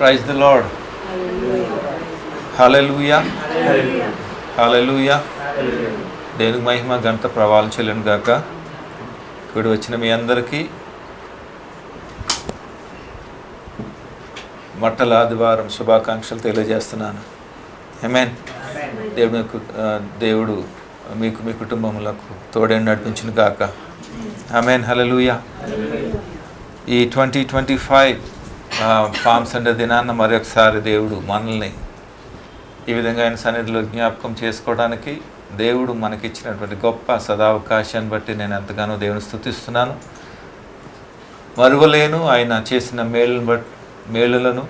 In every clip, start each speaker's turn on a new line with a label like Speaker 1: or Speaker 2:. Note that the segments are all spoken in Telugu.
Speaker 1: Praise the lord. Hallelujah, hallelujah. దేవునికి మహిమ ఘనత ప్రభావం చెల్లును గాక. ఇక్కడ వచ్చిన మీ అందరికీ మట్టల ఆదివారం శుభాకాంక్షలు తెలియజేస్తున్నాను. ఆమేన్. దేవుడు మీకు మీ కుటుంబములకు తోడేని నడిపించును గాక. ఆమేన్. హల్లెలూయా. ఈ 2025 పామ్ సండే దినాన్న మరొకసారి దేవుడు మనల్ని ఈ విధంగా ఆయన సన్నిధిలో జ్ఞాపకం చేసుకోవడానికి దేవుడు మనకిచ్చినటువంటి గొప్ప సదావకాశాన్ని బట్టి నేను ఎంతగానో దేవుని స్తుతిస్తున్నాను. మరువలేను ఆయన చేసిన మేలులను,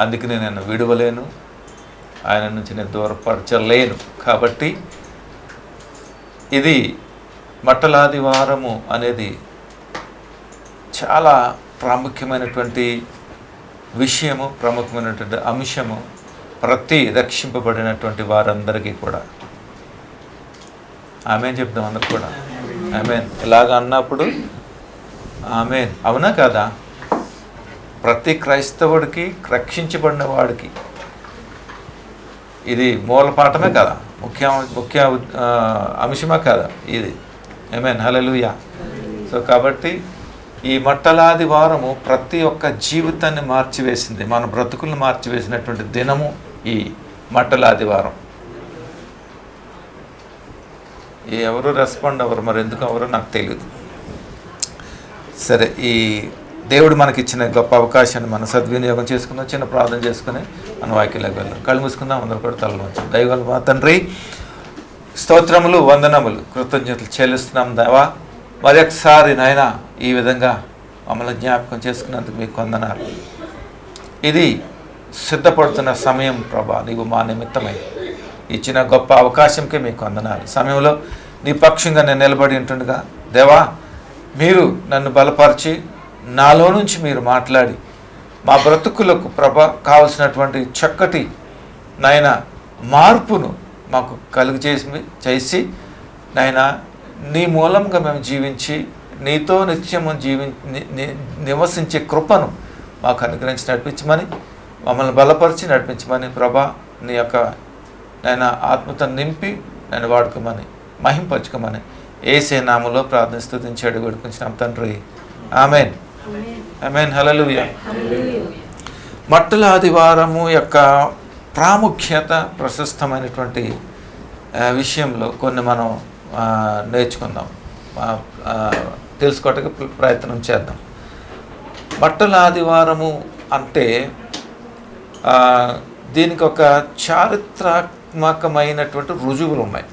Speaker 1: అందుకే నేను విడువలేను, ఆయన నుంచి నేను దూరపరచలేను. కాబట్టి ఇది మట్టలాదివారము అనేది చాలా ప్రాముఖ్యమైనటువంటి విషయము, ప్రాముఖ్యమైనటువంటి అంశము ప్రతి రక్షింపబడినటువంటి వారందరికీ కూడా. ఆమేన్ చెప్దాం అందరు కూడా. ఆమేన్. ఇలాగ అన్నప్పుడు ఆమేన్. అవునా కదా? ప్రతి క్రైస్తవుడికి, రక్షించబడిన వాడికి ఇది మూలపాఠమే కదా, ముఖ్య అంశమే కదా ఇది. ఆమేన్. హల్లెలూయా. సో కాబట్టి ఈ మట్టలాది వారము ప్రతి ఒక్క జీవితాన్ని మార్చివేసింది, మన బ్రతుకులను మార్చివేసినటువంటి దినము ఈ మట్టలాది వారం. ఎవరు రెస్పాండ్ అవ్వరు, మరి ఎందుకు అవ్వరో నాకు తెలియదు. సరే, ఈ దేవుడు మనకిచ్చిన గొప్ప అవకాశాన్ని మనం సద్వినియోగం చేసుకుందాం. చిన్న ప్రార్థన చేసుకుని మన వాక్యంలోకి వెళ్దాం. కళ్ళు మూసుకుందాం, అందరూ కూడా తలలో వచ్చాం. దైవాలు మా తండ్రి, స్తోత్రములు, వందనములు, కృతజ్ఞతలు చెల్లిస్తున్నాం దేవా. మరొకసారి నాయన ఈ విధంగా మమ్మల్ని జ్ఞాపకం చేసుకున్నందుకు మీకు వందనాలు. ఇది సిద్ధపడుతున్న సమయం ప్రభా, నీవు మా నిమిత్తమై ఇచ్చిన గొప్ప అవకాశంకే మీకు వందనాలు. సమయంలో నీ పక్షంగా నేను నిలబడి ఉంటుండగా దేవా, మీరు నన్ను బలపరిచి నాలో నుంచి మీరు మాట్లాడి మా బ్రతుకులకు ప్రభా కావలసినటువంటి చక్కటి నాయన మార్పును మాకు చేసి నాయన నీ మూలంగా మేము జీవించి నీతో నిత్యము నివసించే కృపను మాకు అనుగ్రహించి నడిపించమని, మమ్మల్ని బలపరిచి నడిపించమని ప్రభా, నీ యొక్క నాయన ఆత్మతో నింపి నేను వాడుకోమని, మహింపరచుకోమని యేసే నామములో ప్రార్థన స్తుతించి అడిగి వేడుకుంటున్నాం తండ్రి. ఆమేన్. ఆమేన్. హల్లెలూయా. మట్టల ఆదివారము యొక్క ప్రాముఖ్యత, ప్రశస్తమైనటువంటి విషయంలో కొన్ని మనం నేర్చుకుందాం, తెలుసుకోవడానికి ప్రయత్నం చేద్దాం. మట్టల ఆదివారము అంటే దీనికి ఒక చారిత్రాత్మకమైనటువంటి రుజువులు ఉన్నాయి.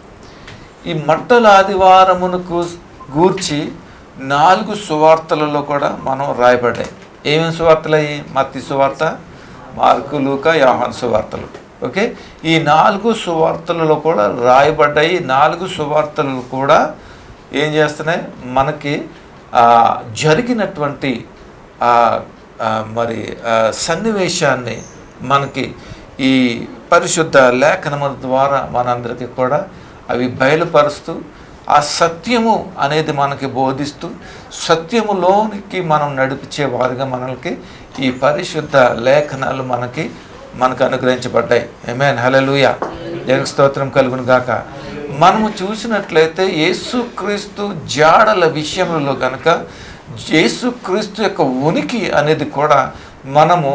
Speaker 1: ఈ మట్టల ఆదివారమునకు గూర్చి 4 సువార్తలలో కూడా మనం రాయబడ్డాయి. ఏమేమి సువార్తలు అయ్యి? మత్తయి సువార్త, మార్కు, లూకా, యోహాను సువార్తలు. ఓకే, ఈ 4 సువార్తలలో కూడా రాయబడ్డాయి. 4 సువార్తలు కూడా ఏం చేస్తున్నాయి? మనకి జరిగినటువంటి మరి సన్నివేశాన్ని మనకి ఈ పరిశుద్ధ లేఖనముల ద్వారా మనందరికీ కూడా అవి బయలుపరుస్తూ, ఆ సత్యము అనేది మనకి బోధిస్తూ, సత్యములోనికి మనం నడిపించే వారిగా మనకి ఈ పరిశుద్ధ లేఖనాలు మనకు అనుగ్రహించబడ్డాయి. ఆమేన్. హల్లెలూయా. దేవునికి స్తోత్రం కలుగును గాక. మనము చూసినట్లయితే యేసుక్రీస్తు జాడల విషయంలో కనుక యేసుక్రీస్తు యొక్క ఉనికి అనేది కూడా మనము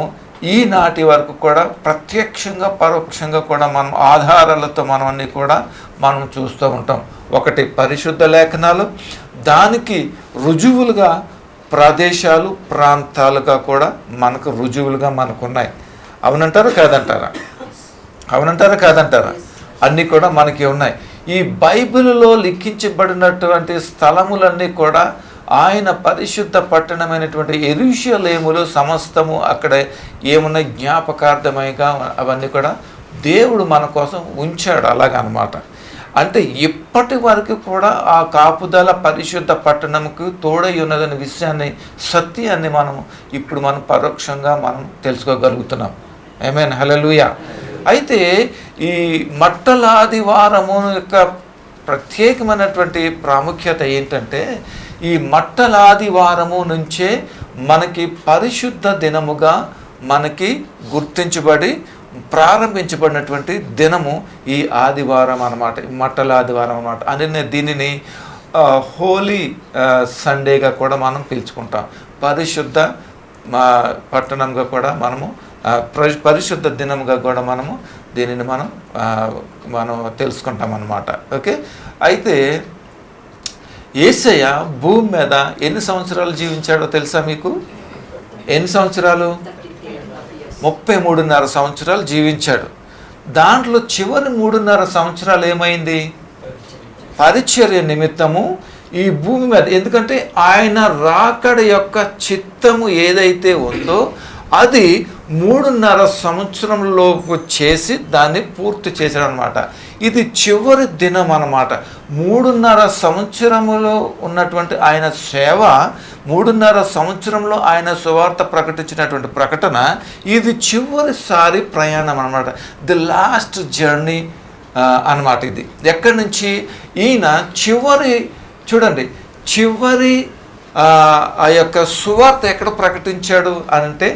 Speaker 1: ఈనాటి వరకు కూడా ప్రత్యక్షంగా, పరోక్షంగా కూడా మనం ఆధారాలతో మనం అన్నీ కూడా మనం చూస్తూ ఉంటాం. ఒకటి పరిశుద్ధ లేఖనాలు, దానికి రుజువులుగా ప్రదేశాలు, ప్రాంతాలుగా కూడా మనకు రుజువులుగా మనకున్నాయి. అవునంటారా కాదంటారా? అవునంటారా కాదంటారా? అన్నీ కూడా మనకి ఉన్నాయి. ఈ బైబిల్లో లిఖించబడినటువంటి స్థలములన్నీ కూడా ఆయన పరిశుద్ధ పట్టణమైనటువంటి యెరూషలేములో సమస్తము అక్కడ ఏమున్న జ్ఞాపకార్థమైగా అవన్నీ కూడా దేవుడు మన కోసం ఉంచాడు. అలాగనమాట. అంటే ఇప్పటి వరకు కూడా ఆ కాపుదల పరిశుద్ధ పట్టణంకు తోడై ఉన్నదనే విషయాన్ని, సత్యాన్ని ఇప్పుడు మనం పరోక్షంగా మనం తెలుసుకోగలుగుతున్నాం. ఆమేన్. హల్లెలూయా. అయితే ఈ మట్టలాదివారము యొక్క ప్రత్యేకమైనటువంటి ప్రాముఖ్యత ఏంటంటే, ఈ మట్టలాదివారము నుంచే మనకి పరిశుద్ధ దినముగా మనకి గుర్తించబడి ప్రారంభించబడినటువంటి దినము ఈ ఆదివారం అన్నమాట, మట్టల ఆదివారం అన్నమాట. అని దీనిని హోలీ సండేగా కూడా మనం పిలుచుకుంటాం. పరిశుద్ధ పట్టణంగా కూడా మనము పరిశుద్ధ దినంగా కూడా మనము దీనిని మనం తెలుసుకుంటాం అన్నమాట. ఓకే, అయితే యేసయ్య భూమి మీద ఎన్ని సంవత్సరాలు జీవించాడో తెలుసా మీకు? ఎన్ని సంవత్సరాలు? 33.5 సంవత్సరాలు జీవించాడు. దాంట్లో చివరి 3.5 సంవత్సరాలు ఏమైంది? పరిచర్య నిమిత్తము ఈ భూమి మీద, ఎందుకంటే ఆయన రాకడ యొక్క చిత్తము ఏదైతే ఉందో అది 3.5 సంవత్సరంలోపు చేసి దాన్ని పూర్తి చేశాడు అనమాట. ఇది చివరి దినం అన్నమాట. 3.5 సంవత్సరములో ఉన్నటువంటి ఆయన సేవ, 3.5 సంవత్సరంలో ఆయన సువార్త ప్రకటించినటువంటి ప్రకటన, ఇది చివరిసారి ప్రయాణం అనమాట. ది లాస్ట్ జర్నీ అన్నమాట. ఇది ఎక్కడి నుంచి ఈయన చూడండి చివరి ఆ యొక్క సువార్త ఎక్కడ ప్రకటించాడు అని అంటే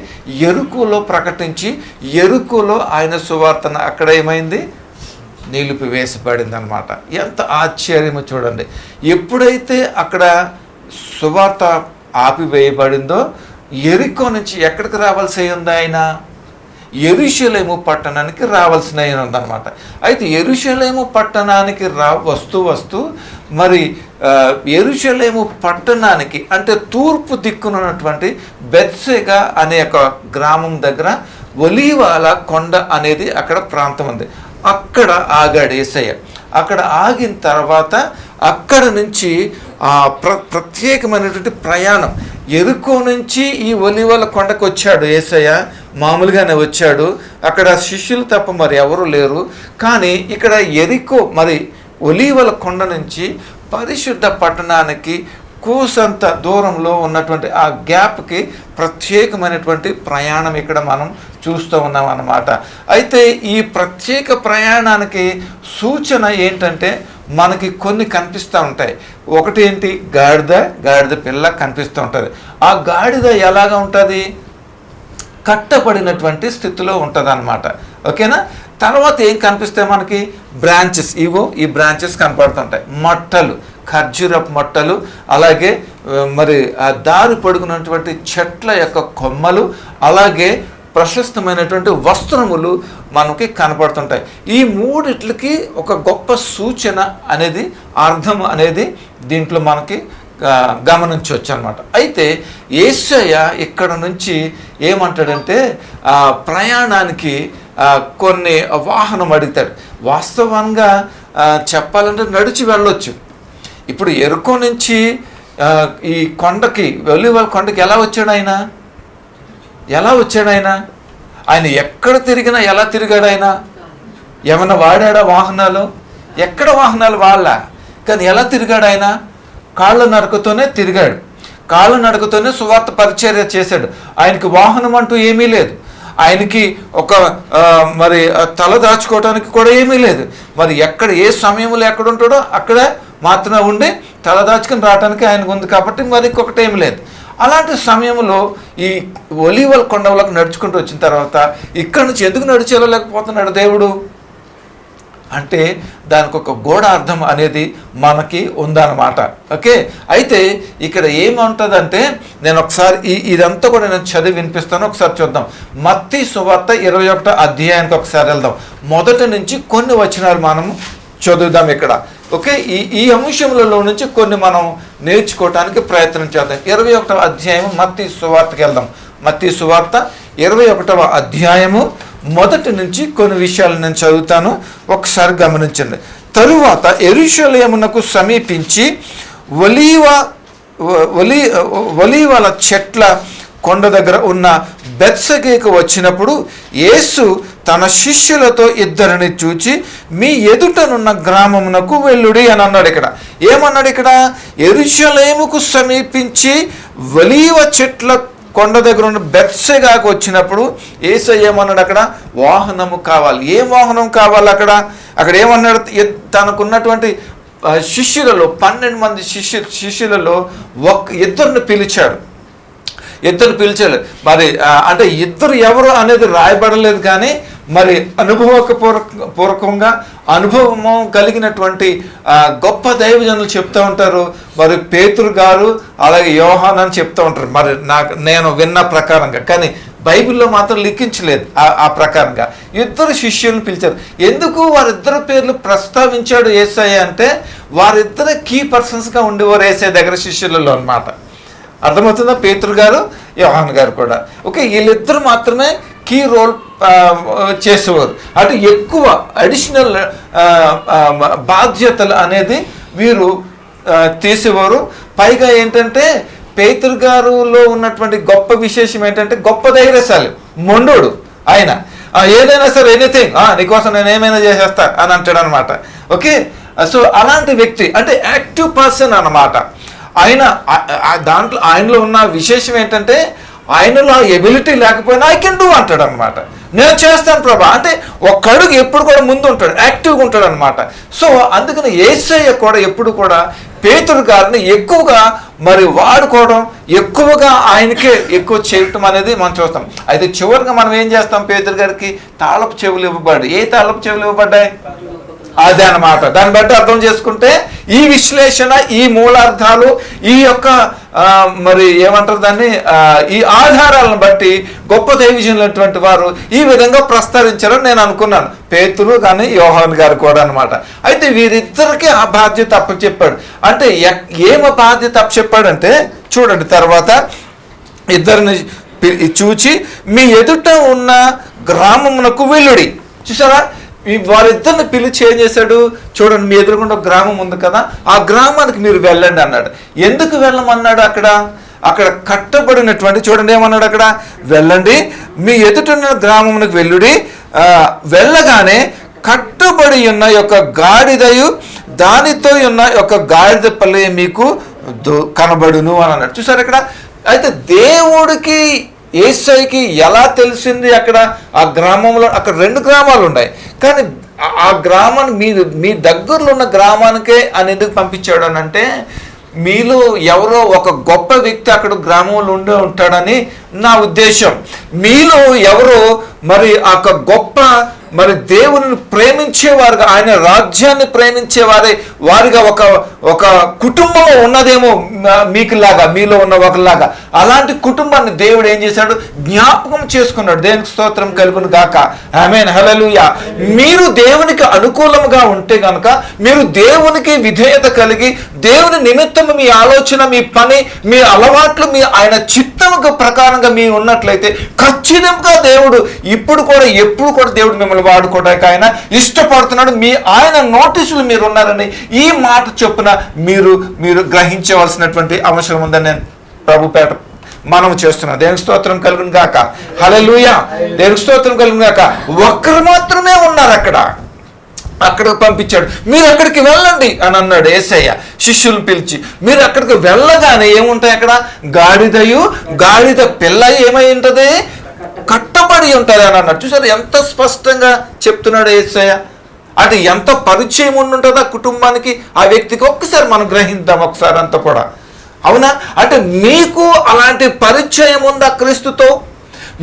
Speaker 1: యెరికోలో ప్రకటించి, యెరికోలో ఆయన సువార్తను అక్కడ ఏమైంది? నిలిపివేసబడింది అనమాట. ఎంత ఆశ్చర్యమో చూడండి. ఎప్పుడైతే అక్కడ సువార్త ఆపివేయబడిందో యెరికో నుంచి ఎక్కడికి రావాల్సి ఉంది? ఆయన యెరూషలేము పట్టణానికి రావాల్సిన ఉందన్నమాట. అయితే యెరూషలేము పట్టణానికి వస్తూ మరి యెరూషలేము పట్టణానికి అంటే తూర్పు దిక్కునున్నటువంటి బెత్సెగా అనే ఒక గ్రామం దగ్గర ఒలీవల కొండ అనేది అక్కడ ప్రాంతం ఉంది. అక్కడ ఆగాడు యేసయ్య. అక్కడ ఆగిన తర్వాత అక్కడ నుంచి ప్రత్యేకమైనటువంటి ప్రయాణం, యెరికో నుంచి ఈ ఒలీవల కొండకు వచ్చాడు యేసయ్య. మామూలుగానే వచ్చాడు. అక్కడ శిష్యులు తప్ప మరి ఎవరు లేరు. కానీ ఇక్కడ యెరికో మరి ఒలీవల కొండ నుంచి పరిశుద్ధ పట్టణానికి కూసంత దూరంలో ఉన్నటువంటి ఆ గ్యాప్కి ప్రత్యేకమైనటువంటి ప్రయాణం ఇక్కడ మనం చూస్తూ ఉన్నాం అన్నమాట. అయితే ఈ ప్రత్యేక ప్రయాణానికి సూచన ఏంటంటే మనకి కొన్ని కనిపిస్తూ ఉంటాయి. ఒకటి ఏంటి? గాడిద పిల్ల కనిపిస్తూ ఉంటుంది. ఆ గాడిద ఎలాగా ఉంటుంది? కట్టబడినటువంటి స్థితిలో ఉంటుంది అన్నమాట. ఓకేనా? తర్వాత ఏం కనిపిస్తాయి మనకి? బ్రాంచెస్. ఈ బ్రాంచెస్ కనపడుతుంటాయి. మట్టలు, ఖర్జూరపు మట్టలు, అలాగే మరి ఆ దారి పొడుగునటువంటి చెట్ల యొక్క కొమ్మలు, అలాగే ప్రశస్తమైనటువంటి వస్త్రములు మనకి కనపడుతుంటాయి. ఈ మూడిట్లకి ఒక గొప్ప సూచన అనేది, అర్థం అనేది దీంట్లో మనకి గమనించవచ్చు అనమాట. అయితే యేసయ్య ఇక్కడ నుంచి ఏమంటాడంటే ప్రయాణానికి కొన్ని వాహనం అడుగుతాడు. వాస్తవంగా చెప్పాలంటే నడిచి వెళ్ళొచ్చు. ఇప్పుడు యెరికో నుంచి ఈ కొండకి, ఒలీవల కొండకి ఎలా వచ్చాడు ఆయన? ఆయన ఎక్కడ తిరిగినా ఎలా తిరిగాడు ఆయన? ఏమన్నా వాడాడా వాహనాలు? ఎక్కడ వాహనాలు వాళ్ళ? కానీ ఎలా తిరిగాడు ఆయన? కాళ్ళ నడకతోనే తిరిగాడు. కాళ్ళ నడకతోనే సువార్త పరిచర్య చేశాడు. ఆయనకి వాహనం అంటూ ఏమీ లేదు. ఆయనకి ఒక మరి తల దాచుకోవడానికి కూడా ఏమీ లేదు. మరి ఎక్కడ ఏ సమయంలో ఎక్కడ ఉంటాడో అక్కడ మాత్రమే ఉండి తల దాచుకుని రావడానికి ఆయనకు ఉంది కాబట్టి మరి ఇంకొకటి ఏమి లేదు. అలాంటి సమయంలో ఈ ఒలీవల కొండలకు నడుచుకుంటూ వచ్చిన తర్వాత ఇక్కడ నుంచి ఎందుకు నడిచి వెళ్ళలేకపోతున్నాడు దేవుడు అంటే దానికి ఒక గూఢ అర్థం అనేది మనకి ఉందన్నమాట. ఓకే, అయితే ఇక్కడ ఏముంటుందంటే నేను ఒకసారి ఇదంతా కూడా నేను చదివి వినిపిస్తాను. ఒకసారి చూద్దాం. మత్తయి సువార్త 21వ అధ్యాయానికి ఒకసారి వెళ్దాం. మొదటి నుంచి కొన్ని వచనాలు మనం చదువుదాం ఇక్కడ. ఓకే, ఈ అంశములలో నుంచి కొన్ని మనం నేర్చుకోవడానికి ప్రయత్నం చేద్దాం. 21వ అధ్యాయం మత్తయి సువార్తకి వెళ్దాం. మత్తయి సువార్త 21వ అధ్యాయము మొదటి నుంచి కొన్ని విషయాలు నేను చదువుతాను, ఒకసారి గమనించండి. తరువాత యెరూషలేమునకు సమీపించి ఒలీవల చెట్ల కొండ దగ్గర ఉన్న బెత్సగేకు వచ్చినప్పుడు యేసు తన శిష్యులతో ఇద్దరిని చూచి మీ ఎదుటనున్న గ్రామమునకు వెళ్ళుడి అని అన్నాడు. ఇక్కడ ఏమన్నాడు? ఇక్కడ యెరూషలేముకు సమీపించి ఒలీవ చెట్ల కొండ దగ్గర ఉన్న బెత్సెగాకు వచ్చినప్పుడు యేసయ్య ఏమన్నాడు? అక్కడ వాహనము కావాలి. ఏ వాహనం కావాలి? అక్కడ ఏమన్నాడు? తనకున్నటువంటి శిష్యులలో 12 మంది శిష్యులలో ఇద్దరిని పిలిచాడు. ఇద్దరు పిలిచారు. మరి అంటే ఇద్దరు ఎవరు అనేది రాయబడలేదు, కానీ మరి పూర్వకంగా అనుభవము కలిగినటువంటి గొప్ప దైవజనులు చెప్తూ ఉంటారు. మరి పేతురు గారు అలాగే యోహాను అని చెప్తూ ఉంటారు. మరి నేను విన్న ప్రకారంగా, కానీ బైబిల్లో మాత్రం లిఖించలేదు ఆ ప్రకారంగా. ఇద్దరు శిష్యులను పిలిచారు. ఎందుకు వారిద్దరు పేర్లు ప్రస్తావించాడు యేసయ్య అంటే, వారిద్దరు కీ పర్సన్స్గా ఉండేవారు యేసయ్య దగ్గర శిష్యులలో అన్నమాట. అర్థమవుతుందా? పేతురు గారు, యోహాను గారు కూడా. ఓకే, వీళ్ళిద్దరు మాత్రమే కీ రోల్ చేసేవారు. అంటే ఎక్కువ అడిషనల్ బాధ్యతలు అనేది వీరు తీసేవారు. పైగా ఏంటంటే పేతురు గారులో ఉన్నటువంటి గొప్ప విశేషం ఏంటంటే, గొప్ప ధైర్యశాలి, మొండోడు ఆయన. ఏదైనా సరే, ఎనీథింగ్, నీకోసం నేను ఏమైనా చేసేస్తా అని అంటాడు అనమాట. ఓకే, సో అలాంటి వ్యక్తి అంటే యాక్టివ్ పర్సన్ అన్నమాట ఆయన. దాంట్లో ఆయనలో ఉన్న విశేషం ఏంటంటే, ఆయనలో ఎబిలిటీ లేకపోయినా ఐ కెన్ డూ అంటాడు అనమాట. నేను చేస్తాను ప్రభా అంటే ఒక్కడుగు ఎప్పుడు కూడా ముందు ఉంటాడు, యాక్టివ్గా ఉంటాడు అనమాట. సో అందుకని యేసయ్య కూడా ఎప్పుడు కూడా పేతురు గారిని ఎక్కువగా మరి వాడుకోవడం, ఎక్కువగా ఆయనకే ఎక్కువ చేయటం అనేది మనం చూస్తాం. అయితే చివరిగా మనం ఏం చేస్తాం, పేతురు గారికి తాళపు చెవులు ఇవ్వబడ్డాయి. ఏ తాళపు చెవులు ఇవ్వబడ్డాయి? అదే అన్నమాట. దాన్ని బట్టి అర్థం చేసుకుంటే ఈ విశ్లేషణ, ఈ మూలార్థాలు, ఈ యొక్క మరి ఏమంటారు దాన్ని, ఈ ఆధారాలను బట్టి గొప్ప దైవజనులైనటువంటి వారు ఈ విధంగా ప్రస్తావించారని నేను అనుకున్నాను. పేతురు కానీ యోహాను గారు కూడా అనమాట. అయితే వీరిద్దరికి ఆ బాధ్యత అప్పచెప్పాడు. అంటే ఏమ బాధ్యత అప్పచెప్పాడంటే చూడండి, తర్వాత ఇద్దరిని చూచి మీ ఎదుట ఉన్న గ్రామమునకు వెళ్ళుడి. చూసారా, వారిద్దరిని పిలిచి ఏం చేశాడు చూడండి, మీ ఎదురుగుండా ఒక గ్రామం ఉంది కదా, ఆ గ్రామానికి మీరు వెళ్ళండి అన్నాడు. ఎందుకు వెళ్ళమన్నాడు? అక్కడ కట్టబడినటువంటి, చూడండి ఏమన్నాడు అక్కడ, వెళ్ళండి, మీ ఎదుటిన్న గ్రామమునకు వెళ్ళుడి, వెళ్ళగానే కట్టబడి ఉన్న యొక్క గాడిదయు దానితో ఉన్న యొక్క గాడిద పల్లె మీకు కనబడును అని అన్నాడు. చూసారు ఇక్కడ. అయితే దేవుడికి యేసయ్యకి ఎలా తెలిసింది? అక్కడ ఆ గ్రామంలో, అక్కడ 2 గ్రామాలు ఉన్నాయి, కానీ ఆ గ్రామానికి మీ దగ్గరలో ఉన్న గ్రామానికే అని ఎందుకు పంపించాడు అని అంటే, మీలో ఎవరో ఒక గొప్ప వ్యక్తి అక్కడ గ్రామంలో ఉండే ఉంటాడని నా ఉద్దేశం. మీలో ఎవరో మరి ఆ గొప్ప మరి దేవుని ప్రేమించేవారుగా, ఆయన రాజ్యాన్ని ప్రేమించేవారే వారిగా ఒక కుటుంబం ఉన్నదేమో మీకులాగా, మీలో ఉన్న ఒకలాగా. అలాంటి కుటుంబాన్ని దేవుడు ఏం చేశాడు? జ్ఞాపకం చేసుకున్నాడు. దేవునికి స్తోత్రం కలుగును గాక. ఆమేన్, హల్లెలూయా. మీరు దేవునికి అనుకూలంగా ఉంటే కనుక, మీరు దేవునికి విధేయత కలిగి, దేవుని నిమిత్తం మీ ఆలోచన, మీ పని, మీ అలవాట్లు, మీ ఆయన చిత్తముకు ప్రకారంగా మీరు ఉన్నట్లయితే ఖచ్చితంగా దేవుడు ఇప్పుడు కూడా ఎప్పుడు కూడా దేవుడు మిమ్మల్ని వాడుకోవడానికి ఆయన ఇష్టపడుతున్నాడు. ఆయన నోటీసులు మీరు ఉన్నారని ఈ మాట చొప్పున మీరు గ్రహించవలసినటువంటి అవసరం ఉందని నేను ప్రభుపేట మనం చేస్తున్నాం. దేవునికి స్తోత్రం కలుగును గాక. హల్లెలూయా. దేవునికి స్తోత్రం కలుగును గాక. ఒక్కరు మాత్రమే ఉన్నారు అక్కడికి పంపించాడు. మీరు అక్కడికి వెళ్ళండి అని అన్నాడు యేసయ్య శిష్యులను పిలిచి. మీరు అక్కడికి వెళ్ళగానే ఏముంటాయి అక్కడ? గాడిదయు గాడిద పిల్ల ఏమై ఉంటుంది? కట్టబడి ఉంటుంది అని అన్నాడు. చూసారు ఎంత స్పష్టంగా చెప్తున్నాడు యేసయ్య. అంటే ఎంత పరిచయం ఉంటుందో ఆ కుటుంబానికి, ఆ వ్యక్తికి. ఒక్కసారి మనం గ్రహిద్దాం ఒకసారి అంతా కూడా. అవునా? అంటే మీకు అలాంటి పరిచయం ఉందా క్రీస్తుతో?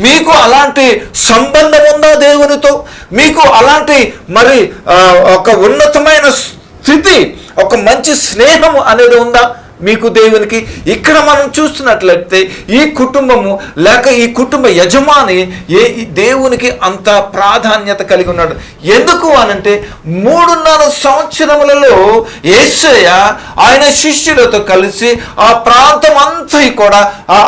Speaker 1: మీకు అలాంటి సంబంధం ఉందా దేవునితో? మీకు అలాంటి మరి ఒక ఉన్నతమైన స్థితి, ఒక మంచి స్నేహం అనేది ఉందా మీకు దేవునికి? ఇక్కడ మనం చూస్తున్నట్లయితే ఈ కుటుంబము లేక ఈ కుటుంబ యజమాని దేవునికి అంత ప్రాధాన్యత కలిగి ఉన్నాడు. ఎందుకు అనంటే 3.5 సంవత్సరములలో యేసయ్య ఆయన శిష్యులతో కలిసి ఆ ప్రాంతం అంతా కూడా,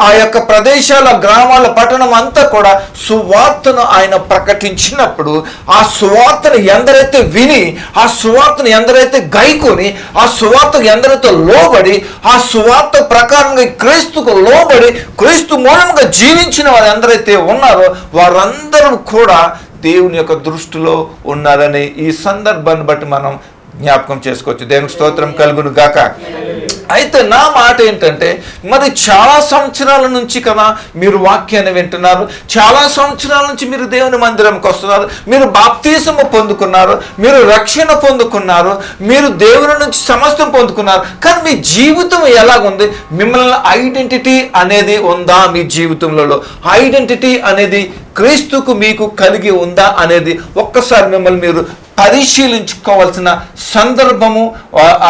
Speaker 1: ఆ యొక్క ప్రదేశాల, గ్రామాల, పట్టణం అంతా కూడా సువార్తను ఆయన ప్రకటించినప్పుడు, ఆ సువార్తను ఎందరైతే విని, ఆ సువార్తను ఎందరైతే గైకొని, ఆ సువార్తకు ఎందరైతే లోబడి, ఆ సువార్త ప్రకారంగా క్రీస్తుకు లోబడి క్రీస్తు మూలంగా జీవించిన వారు ఎందరైతే ఉన్నారో వారందరూ కూడా దేవుని యొక్క దృష్టిలో ఉన్నారని ఈ సందర్భాన్ని బట్టి మనం జ్ఞాపకం చేసుకోవచ్చు. దేవునికి స్తోత్రం కలుగును గాక. అయితే నా మాట ఏంటంటే, మరి చాలా సంవత్సరాల నుంచి కదా మీరు వాక్యాన్ని వింటున్నారు, చాలా సంవత్సరాల నుంచి మీరు దేవుని మందిరంకి వస్తున్నారు, మీరు బాప్తిసము పొందుకున్నారు, మీరు రక్షణ పొందుకున్నారు, మీరు దేవుని నుంచి సమస్తం పొందుకున్నారు. కానీ మీ జీవితం ఎలాగుంది? మిమ్మల్ని ఐడెంటిటీ అనేది ఉందా? మీ జీవితంలో ఐడెంటిటీ అనేది క్రీస్తుకు మీకు కలిగి ఉందా అనేది ఒక్కసారి మిమ్మల్ని మీరు పరిశీలించుకోవాల్సిన సందర్భము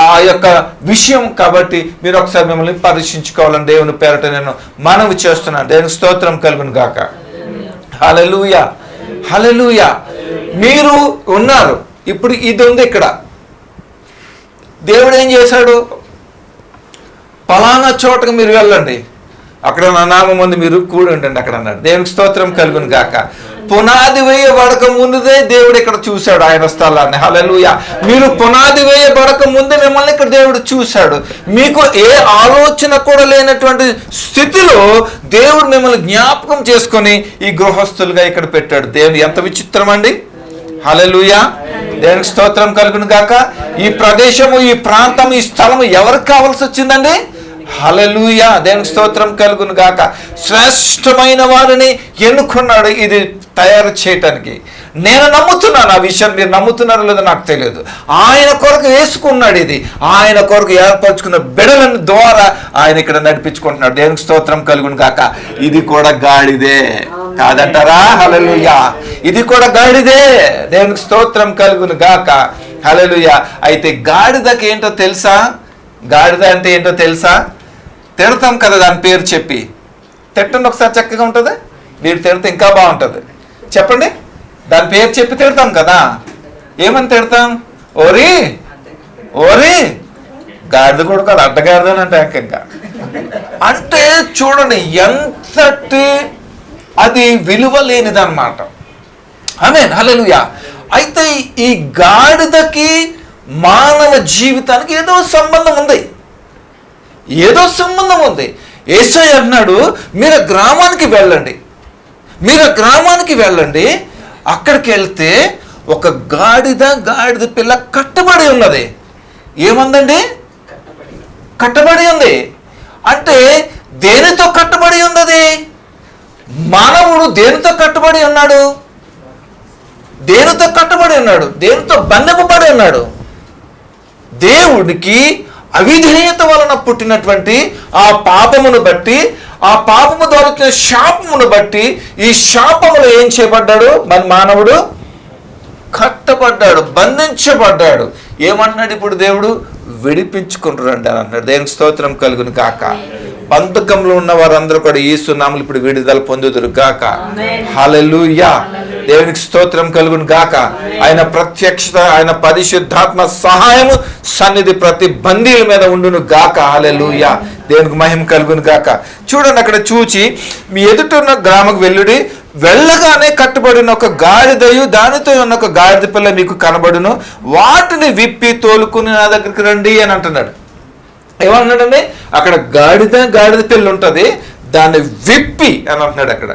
Speaker 1: ఆ యొక్క విషయం. కాబట్టి మీరు ఒకసారి మిమ్మల్ని పరీక్షించుకోవాలని దేవుని పేరట నేను మనవి చేస్తున్నాను. దేవుని స్తోత్రం కలుగును గాక. హల్లెలూయా, హల్లెలూయా. మీరు ఉన్నారు, ఇప్పుడు ఇది ఉంది ఇక్కడ. దేవుడు ఏం చేశాడు? పలానా చోటకు మీరు వెళ్ళండి, అక్కడ నా నామం ముందు మీరు కూడి ఉండండి అక్కడ అన్నాడు. దేవునికి స్తోత్రం కలుగును గాక. పునాది వేయబడక ముందుదే దేవుడు ఇక్కడ చూశాడు ఆయన స్థలాన్ని. హల్లెలూయా. మీరు పునాది వేయబడక ముందే మిమ్మల్ని ఇక్కడ దేవుడు చూశాడు. మీకు ఏ ఆలోచన కూడా లేనటువంటి స్థితిలో దేవుడు మిమ్మల్ని జ్ఞాపకం చేసుకొని ఈ గృహస్థులుగా ఇక్కడ పెట్టాడు. దేవుడు ఎంత విచిత్రం అండి. హల్లెలూయా. దేవునికి స్తోత్రం కలుగును గాక. ఈ ప్రదేశము, ఈ ప్రాంతం, ఈ స్థలము ఎవరికి కావాల్సి వచ్చిందండి? హల్లెలూయా. దేవునికి స్తోత్రం కలుగును గాక. శ్రేష్టమైన వారిని ఎన్నుకున్నాడు ఇది తయారు చేయటానికి. నేను నమ్ముతున్నాను ఆ విషయం. మీరు నమ్ముతున్నారో లేదో నాకు తెలియదు. ఆయన కొరకు వేసుకున్నాడు ఇది. ఆయన కొరకు ఏర్పరచుకున్న బిడల ద్వారా ఆయన ఇక్కడ నడిపించుకుంటున్నాడు. దేవునికి స్తోత్రం కలుగును గాక. ఇది కూడా గాడిదే కాదంటారా? హల్లెలూయా. ఇది కూడా గాడిదే. దేవునికి స్తోత్రం కలుగును గాక. హల్లెలూయా. అయితే గాడిదకి ఏంటో తెలుసా? గాడిద అంటే ఏంటో తెలుసా? తిడతాం కదా దాని పేరు చెప్పి. తిట్టండి ఒకసారి, చక్కగా ఉంటుంది. మీరు తిడితే ఇంకా బాగుంటుంది. చెప్పండి, దాని పేరు చెప్పి తిడతాం కదా. ఏమని తిడతాం? ఓరి ఓరి గాడిద కూడా కాదు, అడ్డగాడిదని అంటే ఏకంగా. అంటే చూడండి ఎంతటి అది విలువ లేనిదన్నమాట. ఆమేన్, హల్లెలూయా. అయితే ఈ గాడిదకి మానవ జీవితానికి ఏదో సంబంధం ఉంది, ఏదో సంబంధం ఉంది. యేసయ్య అన్నాడు, మీరు గ్రామానికి వెళ్ళండి, మీరు గ్రామానికి వెళ్ళండి. అక్కడికి వెళ్తే ఒక గాడిద పిల్ల కట్టబడి ఉన్నది. ఏముందండి? కట్టబడి ఉంది. అంటే దేనితో కట్టబడి ఉన్నది? మానవుడు దేనితో కట్టబడి ఉన్నాడు? దేనితో కట్టబడి ఉన్నాడు? దేనితో బంధింపబడి ఉన్నాడు? దేవుడికి అవిధేయత వలన పుట్టినటువంటి ఆ పాపమును బట్టి, ఆ పాపము ద్వారా వచ్చిన శాపమును బట్టి, ఈ శాపములో ఏం చేయబడ్డాడు? మన మానవుడు కట్టబడ్డాడు, బంధించబడ్డాడు. ఏమంటున్నాడు ఇప్పుడు దేవుడు? విడిపించుకుంటారండి అని అంటున్నాడు. దేవునికి స్తోత్రం కలుగును గాక. బంధకంలో ఉన్న వారందరూ కూడా యేసు నామములో ఇప్పుడు విడుదల పొందుదురు గాక. హల్లెలూయా. దేవునికి స్తోత్రం కలుగును గాక. ఆయన ప్రత్యక్షత, ఆయన పరిశుద్ధాత్మ సహాయము సన్నిధి ప్రతి బందీల మీద ఉండును గాక. హల్లెలూయా. దేవునికి మహిమ కలుగును గాక. చూడండి, అక్కడ చూచి మీ ఎదుట ఉన్న గ్రామకు వెళ్ళుడి. వెళ్ళగానే కట్టుబడిన ఒక గాడిదయు దానితో ఉన్న ఒక గాడిద పిల్ల మీకు కనబడును. వాటిని విప్పి తోలుకుని నా దగ్గరికి రండి అని అంటున్నాడు. ఏమంటున్నాడండి? అక్కడ గాడిద పిల్ల ఉంటుంది, దాన్ని విప్పి అని అంటున్నాడు. అక్కడ